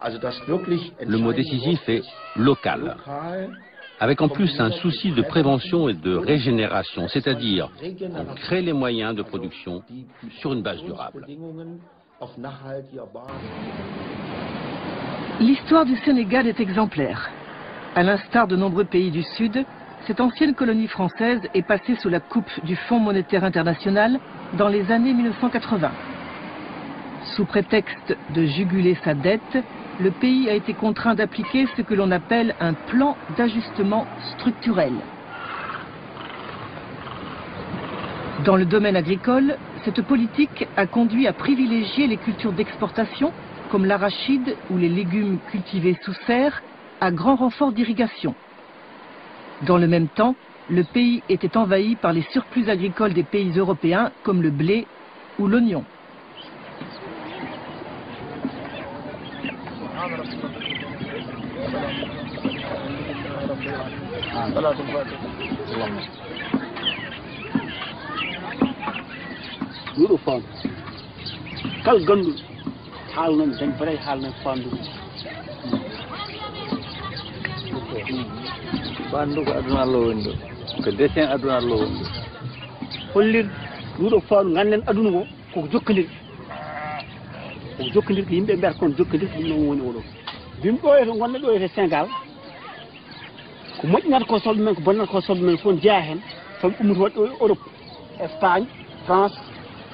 Le mot décisif est local. avec en plus un souci de prévention et de régénération, c'est-à-dire on crée les moyens de production sur une base durable. L'histoire du Sénégal est exemplaire. À l'instar de nombreux pays du Sud, cette ancienne colonie française est passée sous la coupe du Fonds monétaire international dans les années 1980. Sous prétexte de juguler sa dette, le pays a été contraint d'appliquer ce que l'on appelle un plan d'ajustement structurel. Dans le domaine agricole, cette politique a conduit à privilégier les cultures d'exportation, comme l'arachide ou les légumes cultivés sous serre, à grand renfort d'irrigation. Dans le même temps, le pays était envahi par les surplus agricoles des pays européens, comme le blé ou l'oignon. Bandu ko aduna Allah woni ko dessin aduna Allah woni hollir duɗo faanu ganden aduna ko koko jokkodir ko yimɓe mbiyata kon jokkodir ɗum noon woni oɗo bim ɗo to gonɗo ɗo e Sénégal ko moƴƴinata ko soble men ko bonnata ko soble men fof jeeya hen soble ummoto ɗo Europe Espagne France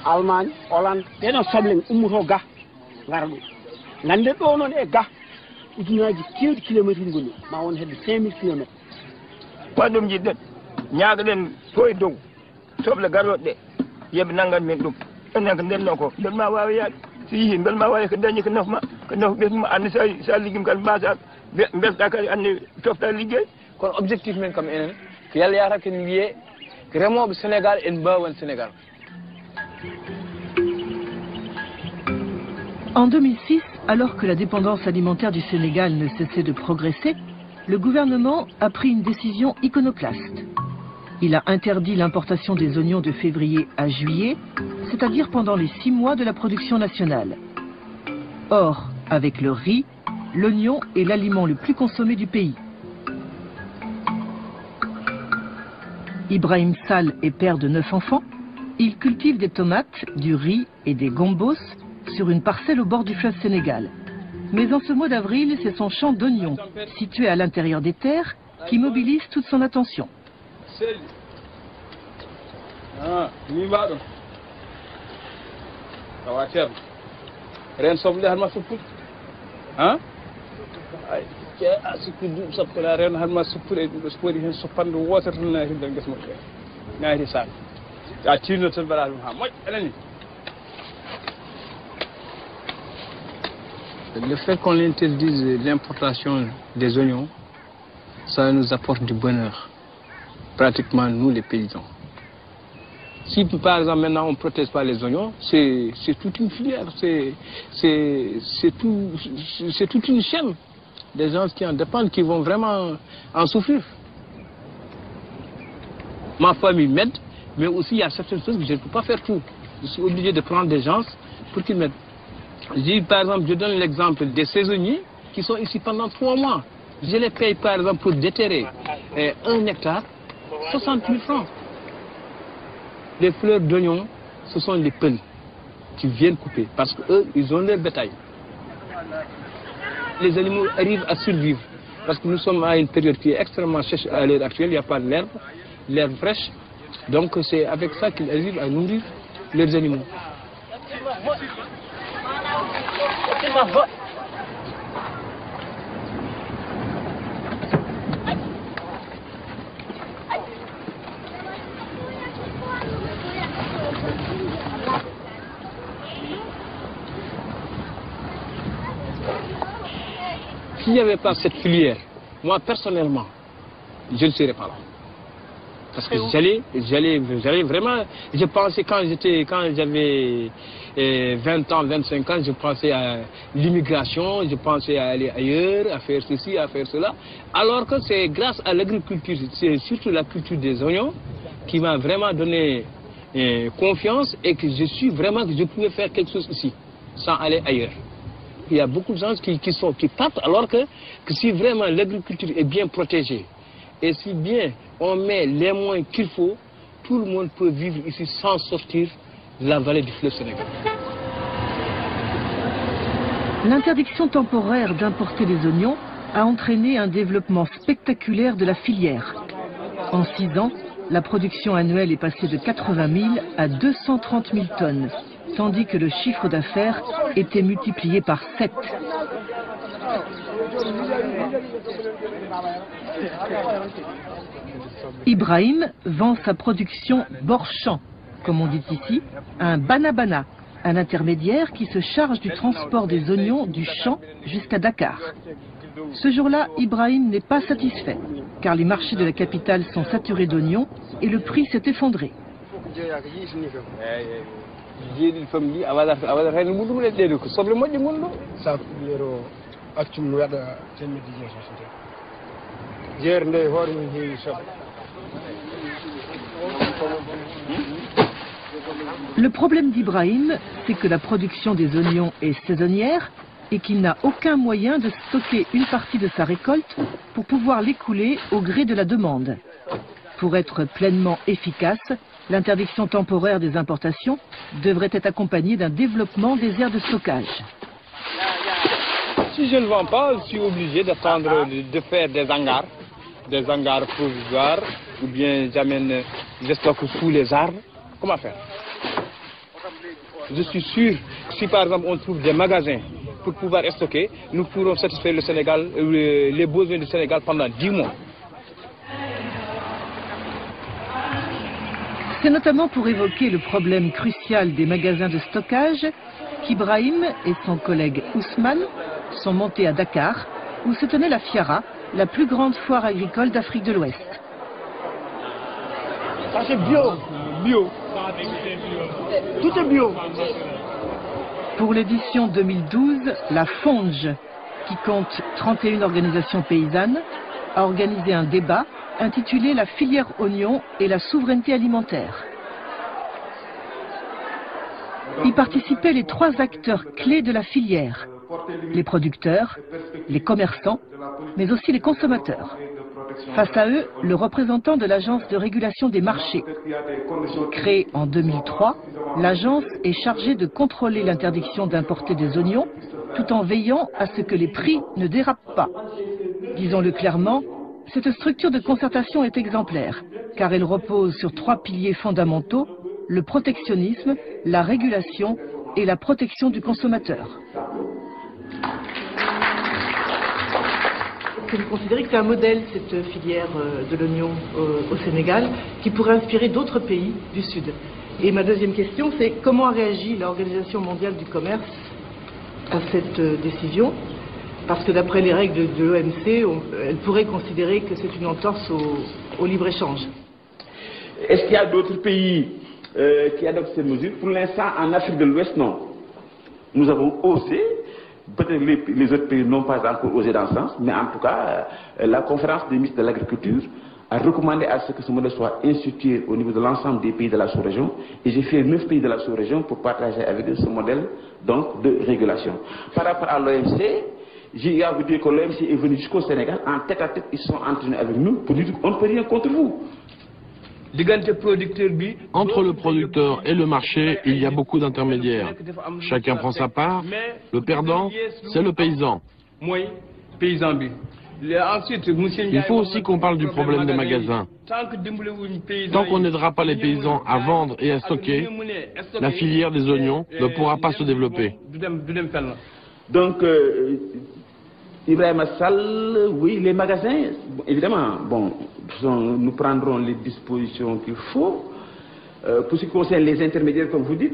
Allemagne Hollande ɗeɗon soble ummoto ga gara ɗo ganden ɗo noon e ga ujunaji kewɗi kilométre uji goni ma won hedde 5000 kilométres ɗum jiɗɗen ñaagaɗen fof e dow soble garoɗe ɗe yooɓe nanngan men ɗum enen ko ndenno ko bel ma wawi yaade so yeehi bel ma wawi ko dañi ko nafma ɓesma andi sa liggim kadi mbasa mbesɗa kadi andi tofta liggey kono objectif men kam enen ko yalla yata ken wiye remoɓe Sénégal en mbawan Sénégal. En 2006, alors que la dépendance alimentaire du Sénégal ne cessait de progresser, le gouvernement a pris une décision iconoclaste. Il a interdit l'importation des oignons de février à juillet, c'est-à-dire pendant les 6 mois de la production nationale. Or, avec le riz, l'oignon est l'aliment le plus consommé du pays. Ibrahim Sall est père de 9 enfants. Il cultive des tomates, du riz et des gombos sur une parcelle au bord du fleuve Sénégal. Mais en ce mois d'avril, c'est son champ d'oignons, situé à l'intérieur des terres, qui mobilise toute son attention. Le fait qu'on interdise l'importation des oignons, ça nous apporte du bonheur, pratiquement nous les paysans. Si par exemple maintenant on ne protège pas les oignons, c'est toute une filière, c'est toute une chaîne. Des gens qui en dépendent, qui vont vraiment en souffrir. Ma famille m'aide, mais aussi il y a certaines choses que je ne peux pas faire tout. Je suis obligé de prendre des gens pour qu'ils m'aident. Par exemple, je donne l'exemple des saisonniers qui sont ici pendant 3 mois. Je les paye par exemple pour déterrer 1 hectare, 60 000 francs. Les fleurs d'oignon, ce sont les peuls qui viennent couper parce qu'eux, ils ont leur bétail. Les animaux arrivent à survivre parce que nous sommes à une période qui est extrêmement sèche à l'heure actuelle, il n'y a pas l'herbe fraîche. Donc c'est avec ça qu'ils arrivent à nourrir leurs animaux. S'il n'y avait pas cette filière, moi personnellement, je ne serais pas là. Parce que j'allais vraiment, je pensais quand j'avais 20 ans, 25 ans, je pensais à l'immigration, je pensais à aller ailleurs, à faire ceci, à faire cela. Alors que c'est grâce à l'agriculture, c'est surtout la culture des oignons qui m'a vraiment donné confiance et que je suis vraiment que je pouvais faire quelque chose ici, sans aller ailleurs. Il y a beaucoup de gens qui partent alors que si vraiment l'agriculture est bien protégée Et si bien on met les moyens qu'il faut, tout le monde peut vivre ici sans sortir de la vallée du fleuve Sénégal. L'interdiction temporaire d'importer des oignons a entraîné un développement spectaculaire de la filière. En 6 ans, la production annuelle est passée de 80 000 à 230 000 tonnes, tandis que le chiffre d'affaires était multiplié par 7. Ibrahim vend sa production bord-champ, comme on dit ici, à un banabana, un intermédiaire qui se charge du transport des oignons du champ jusqu'à Dakar. Ce jour-là, Ibrahim n'est pas satisfait, car les marchés de la capitale sont saturés d'oignons et le prix s'est effondré. Le problème d'Ibrahim, c'est que la production des oignons est saisonnière et qu'il n'a aucun moyen de stocker une partie de sa récolte pour pouvoir l'écouler au gré de la demande. Pour être pleinement efficace, l'interdiction temporaire des importations devrait être accompagnée d'un développement des aires de stockage. Si je ne vends pas, je suis obligé d'attendre de faire des hangars provisoires, ou bien j'amène des stocks sous les arbres. Comment faire? Je suis sûr que si par exemple on trouve des magasins pour pouvoir stocker, nous pourrons satisfaire le Sénégal, les besoins du Sénégal pendant 10 mois. C'est notamment pour évoquer le problème crucial des magasins de stockage qu'Ibrahim et son collègue Ousmane sont montés à Dakar, où se tenait la FIARA, la plus grande foire agricole d'Afrique de l'Ouest. Ça c'est bio, bio. Tout est bio. Pour l'édition 2012, la FONGE, qui compte 31 organisations paysannes, a organisé un débat intitulé « La filière oignon et la souveraineté alimentaire ». Y participaient les 3 acteurs clés de la filière, les producteurs, les commerçants, mais aussi les consommateurs. Face à eux, le représentant de l'Agence de régulation des marchés. Créée en 2003, l'agence est chargée de contrôler l'interdiction d'importer des oignons, tout en veillant à ce que les prix ne dérapent pas. Disons-le clairement, cette structure de concertation est exemplaire, car elle repose sur 3 piliers fondamentaux, le protectionnisme, la régulation et la protection du consommateur. Vous considérez que c'est un modèle, cette filière de l'oignon au Sénégal, qui pourrait inspirer d'autres pays du Sud. Et ma deuxième question, c'est comment a réagi l'Organisation mondiale du commerce à cette décision? Parce que d'après les règles de l'OMC, elle pourrait considérer que c'est une entorse au libre-échange. Est-ce qu'il y a d'autres pays qui adoptent ces mesures? Pour l'instant, en Afrique de l'Ouest, non. Nous avons osé. Peut-être les autres pays n'ont pas encore osé dans ce sens, mais en tout cas, la conférence des ministres de l'Agriculture a recommandé à ce que ce modèle soit institué au niveau de l'ensemble des pays de la sous-région. Et j'ai fait 9 pays de la sous-région pour partager avec eux ce modèle donc, de régulation. Par rapport à l'OMC, j'ai à vous dire que l'OMC est venu jusqu'au Sénégal, en tête à tête, ils sont entraînés avec nous pour dire qu'on ne peut rien contre vous. Entre le producteur et le marché, il y a beaucoup d'intermédiaires. Chacun prend sa part. Le perdant, c'est le paysan. Il faut aussi qu'on parle du problème des magasins. Tant qu'on n'aidera pas les paysans à vendre et à stocker, la filière des oignons ne pourra pas se développer. Donc, Ibrahim Sall, oui, les magasins, évidemment, bon, nous prendrons les dispositions qu'il faut. Pour ce qui concerne les intermédiaires, comme vous dites,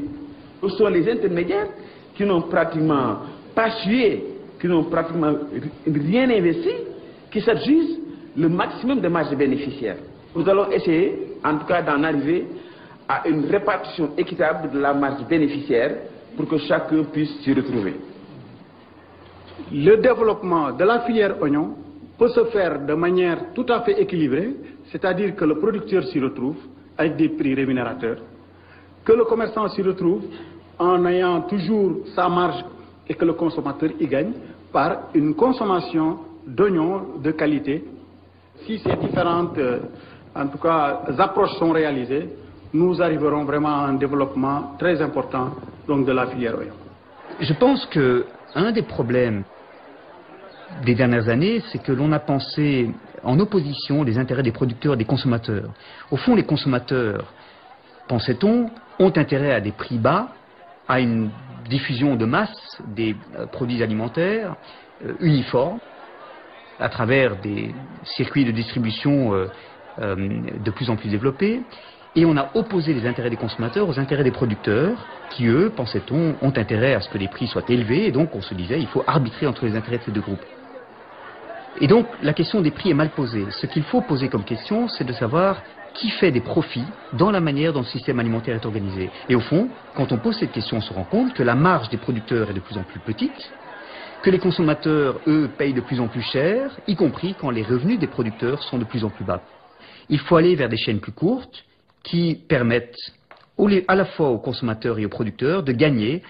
ce sont les intermédiaires qui n'ont pratiquement pas sué, qui n'ont pratiquement rien investi, qui s'adjugent le maximum de marge bénéficiaire. Nous allons essayer, en tout cas, d'en arriver à une répartition équitable de la marge bénéficiaire pour que chacun puisse s'y retrouver. Le développement de la filière oignon peut se faire de manière tout à fait équilibrée, c'est-à-dire que le producteur s'y retrouve avec des prix rémunérateurs, que le commerçant s'y retrouve en ayant toujours sa marge et que le consommateur y gagne par une consommation d'oignons de qualité si ces différentes, en tout cas, approches sont réalisées, nous arriverons vraiment à un développement très important donc, de la filière oignon. Je pense qu'un des problèmes des dernières années, c'est que l'on a pensé en opposition les intérêts des producteurs et des consommateurs. Au fond, les consommateurs, pensait-on, ont intérêt à des prix bas, à une diffusion de masse des produits alimentaires uniformes, à travers des circuits de distribution de plus en plus développés, et on a opposé les intérêts des consommateurs aux intérêts des producteurs, qui eux, pensait-on, ont intérêt à ce que les prix soient élevés, et donc on se disait il faut arbitrer entre les intérêts de ces deux groupes. Et donc la question des prix est mal posée. Ce qu'il faut poser comme question, c'est de savoir qui fait des profits dans la manière dont le système alimentaire est organisé. Et au fond, quand on pose cette question, on se rend compte que la marge des producteurs est de plus en plus petite, que les consommateurs, eux, payent de plus en plus cher, y compris quand les revenus des producteurs sont de plus en plus bas. Il faut aller vers des chaînes plus courtes qui permettent à la fois aux consommateurs et aux producteurs de gagner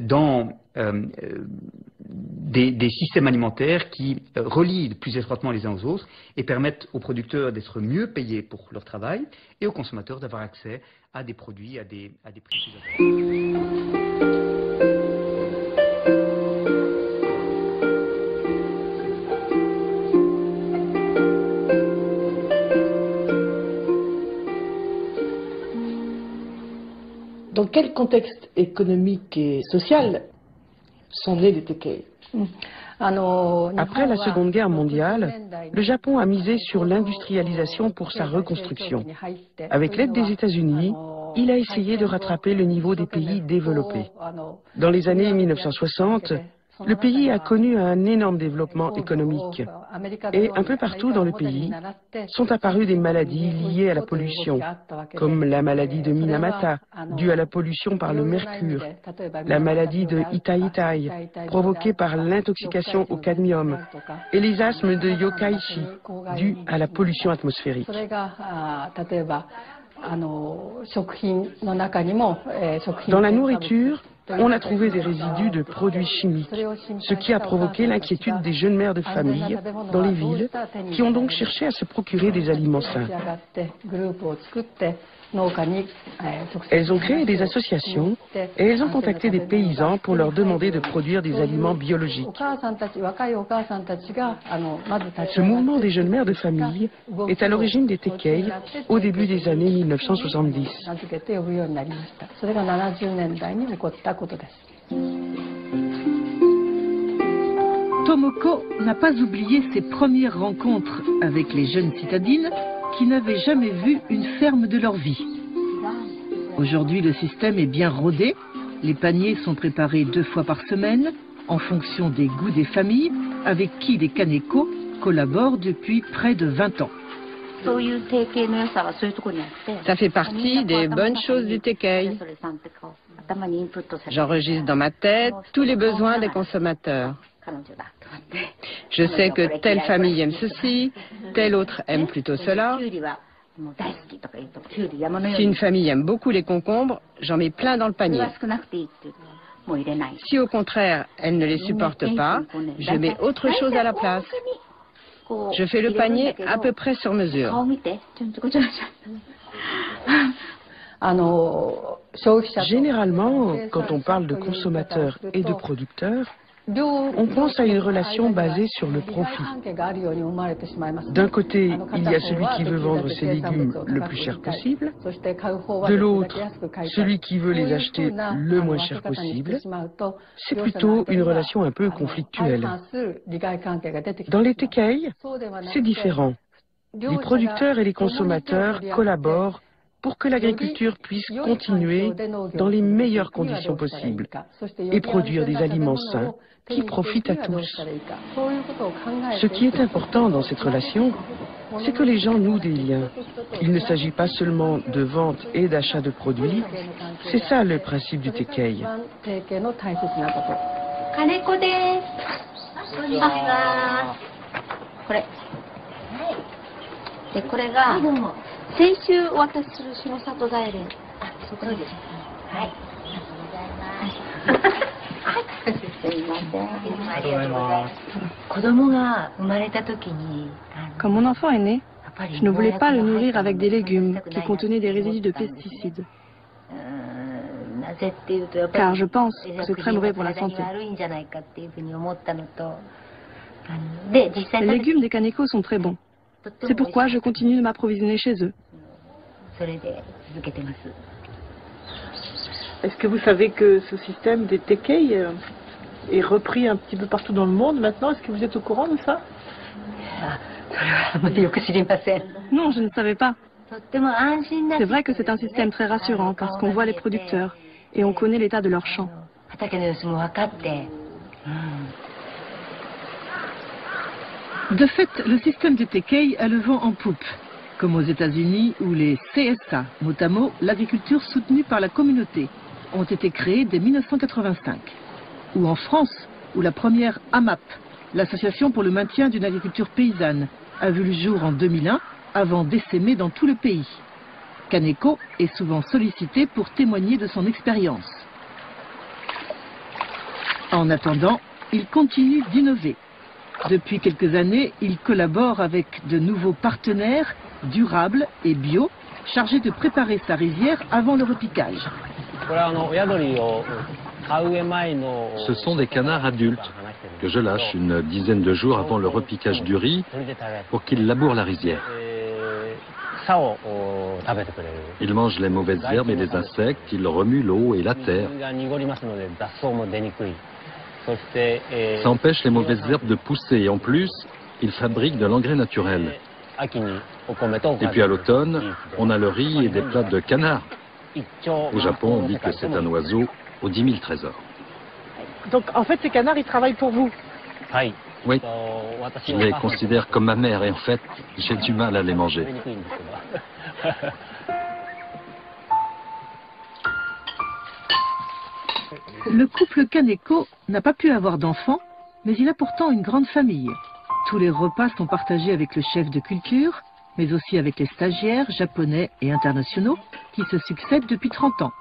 dans des systèmes alimentaires qui relient plus étroitement les uns aux autres et permettent aux producteurs d'être mieux payés pour leur travail et aux consommateurs d'avoir accès à des produits à des prix plus élevés. Dans quel contexte économique et social sont nés les Tekkei? Après la Seconde Guerre mondiale, le Japon a misé sur l'industrialisation pour sa reconstruction. Avec l'aide des États-Unis, il a essayé de rattraper le niveau des pays développés. Dans les années 1960, le pays a connu un énorme développement économique. Et un peu partout dans le pays sont apparues des maladies liées à la pollution, comme la maladie de Minamata, due à la pollution par le mercure, la maladie de Itai-Itai, provoquée par l'intoxication au cadmium, et les asthmes de Yokkaichi, dus à la pollution atmosphérique. Dans la nourriture, on a trouvé des résidus de produits chimiques, ce qui a provoqué l'inquiétude des jeunes mères de famille dans les villes, qui ont donc cherché à se procurer des aliments sains. Elles ont créé des associations et elles ont contacté des paysans pour leur demander de produire des aliments biologiques. Ce mouvement des jeunes mères de famille est à l'origine des Tekkei au début des années 1970. Tomoko n'a pas oublié ses premières rencontres avec les jeunes citadines qui n'avaient jamais vu une ferme de leur vie. Aujourd'hui, le système est bien rodé. Les paniers sont préparés 2 fois par semaine en fonction des goûts des familles avec qui les Kaneko collaborent depuis près de 20 ans. Ça fait partie des bonnes choses du Tekkei. J'enregistre dans ma tête tous les besoins des consommateurs. Je sais que telle famille aime ceci, telle autre aime plutôt cela. Si une famille aime beaucoup les concombres, j'en mets plein dans le panier. Si au contraire, elle ne les supporte pas, je mets autre chose à la place. Je fais le panier à peu près sur mesure. Généralement, quand on parle de consommateurs et de producteurs, on pense à une relation basée sur le profit. D'un côté, il y a celui qui veut vendre ses légumes le plus cher possible. De l'autre, celui qui veut les acheter le moins cher possible. C'est plutôt une relation un peu conflictuelle. Dans les Tekkei, c'est différent. Les producteurs et les consommateurs collaborent pour que l'agriculture puisse continuer dans les meilleures conditions possibles et produire des aliments sains qui profitent à tous. Ce qui est important dans cette relation, c'est que les gens nouent des liens. Il ne s'agit pas seulement de vente et d'achat de produits, c'est ça le principe du Tekkei. Quand mon enfant est né, je ne voulais pas le nourrir avec des légumes qui contenaient des résidus de pesticides. Car je pense que c'est très mauvais pour la santé. Les légumes des Kaneko sont très bons. C'est pourquoi je continue de m'approvisionner chez eux. Est-ce que vous savez que ce système des tekei est repris un petit peu partout dans le monde maintenant? Est-ce que vous êtes au courant de ça? Non, je ne savais pas. C'est vrai que c'est un système très rassurant parce qu'on voit les producteurs et on connaît l'état de leurs champs. De fait, le système des tekei a le vent en poupe, comme aux États-Unis où les CSA, mot à mot l'agriculture soutenue par la communauté, ont été créés dès 1985. Ou en France, où la première AMAP, l'Association pour le maintien d'une agriculture paysanne, a vu le jour en 2001 avant d'essaimer dans tout le pays. Kaneko est souvent sollicité pour témoigner de son expérience. En attendant, il continue d'innover. Depuis quelques années, il collabore avec de nouveaux partenaires durables et bio, chargés de préparer sa rizière avant le repiquage. Ce sont des canards adultes que je lâche une dizaine de jours avant le repiquage du riz pour qu'ils labourent la rizière. Ils mangent les mauvaises herbes et les insectes, ils remuent l'eau et la terre. Ça empêche les mauvaises herbes de pousser et en plus, ils fabriquent de l'engrais naturel. Et puis à l'automne, on a le riz et des plats de canard. Au Japon, on dit que c'est un oiseau aux 10 000 trésors. Donc en fait, ces canards, ils travaillent pour vous? Oui, je les considère comme ma mère et en fait, j'ai du mal à les manger. Le couple Kaneko n'a pas pu avoir d'enfants, mais il a pourtant une grande famille. Tous les repas sont partagés avec le chef de culture, mais aussi avec les stagiaires japonais et internationaux qui se succèdent depuis 30 ans.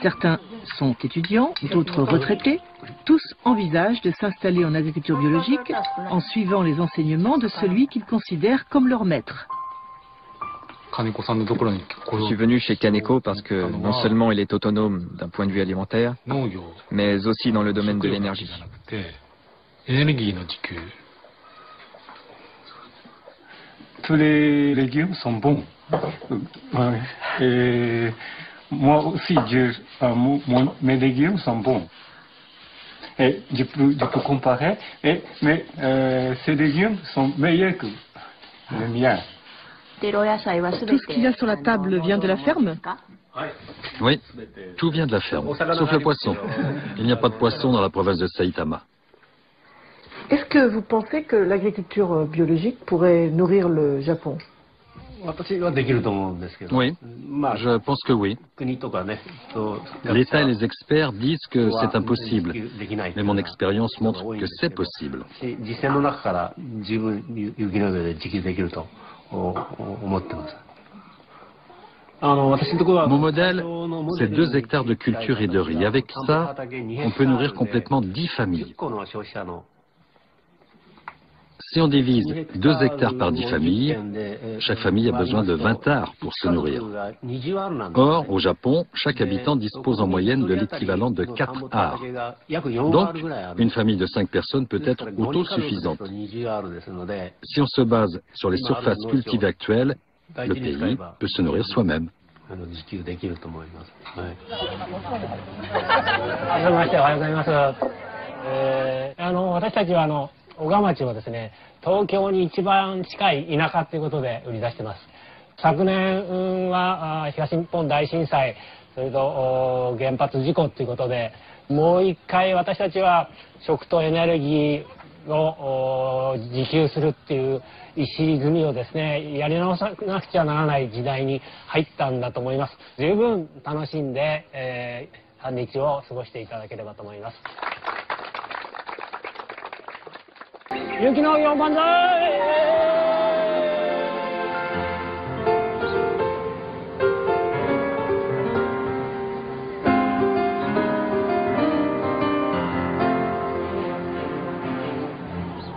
Certains sont étudiants, d'autres retraités. Tous envisagent de s'installer en agriculture biologique en suivant les enseignements de celui qu'ils considèrent comme leur maître. Je suis venu chez Kaneko parce que non seulement il est autonome d'un point de vue alimentaire, mais aussi dans le domaine de l'énergie. Tous les légumes sont bons. Et moi aussi, mes légumes sont bons. Et je peux comparer, mais ces légumes sont meilleurs que les miens. Tout ce qu'il y a sur la table vient de la ferme? Oui, tout vient de la ferme, sauf le poisson. Il n'y a pas de poisson dans la province de Saitama. Est-ce que vous pensez que l'agriculture biologique pourrait nourrir le Japon? Oui, je pense que oui. L'État et les experts disent que c'est impossible, mais mon expérience montre que c'est possible. Mon modèle, c'est 2 hectares de culture et de riz. Avec ça, on peut nourrir complètement 10 familles. Si on divise 2 hectares par 10 familles, chaque famille a besoin de 20 arts pour se nourrir. Or, au Japon, chaque habitant dispose en moyenne de l'équivalent de 4 arts. Donc, une famille de 5 personnes peut être autosuffisante. Si on se base sur les surfaces cultivées actuelles, le pays peut se nourrir soi-même.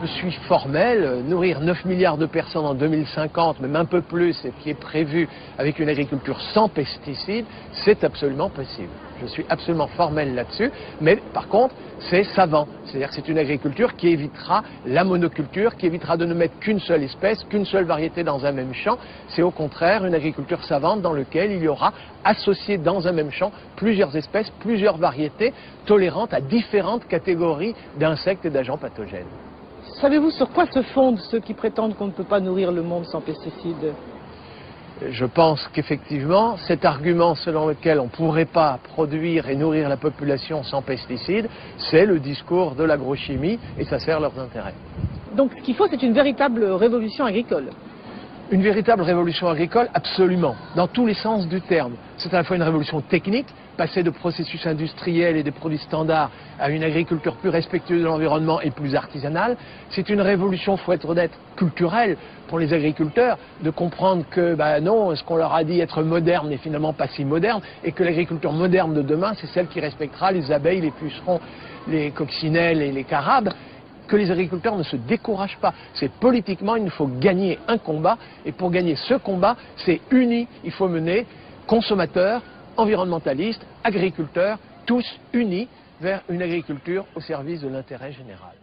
Je suis formel, nourrir 9 milliards de personnes en 2050, même un peu plus, et qui est prévu avec une agriculture sans pesticides, c'est absolument possible. Je suis absolument formel là-dessus, mais par contre, c'est savant. C'est-à-dire que c'est une agriculture qui évitera la monoculture, qui évitera de ne mettre qu'une seule espèce, qu'une seule variété dans un même champ. C'est au contraire une agriculture savante dans laquelle il y aura associé dans un même champ plusieurs espèces, plusieurs variétés, tolérantes à différentes catégories d'insectes et d'agents pathogènes. Savez-vous sur quoi se fondent ceux qui prétendent qu'on ne peut pas nourrir le monde sans pesticides? Je pense qu'effectivement, cet argument selon lequel on ne pourrait pas produire et nourrir la population sans pesticides, c'est le discours de l'agrochimie et ça sert leurs intérêts. Donc ce qu'il faut, c'est une véritable révolution agricole. Une véritable révolution agricole, absolument, dans tous les sens du terme. C'est à la fois une révolution technique, passer de processus industriels et de produits standards à une agriculture plus respectueuse de l'environnement et plus artisanale. C'est une révolution, faut être honnête, culturelle pour les agriculteurs, de comprendre que non, ce qu'on leur a dit être moderne n'est finalement pas si moderne, et que l'agriculture moderne de demain, c'est celle qui respectera les abeilles, les pucerons, les coccinelles et les carabes. Que les agriculteurs ne se découragent pas. C'est politiquement, il faut gagner un combat, et pour gagner ce combat, c'est uni. Il faut mener consommateurs, environnementalistes, agriculteurs, tous unis vers une agriculture au service de l'intérêt général.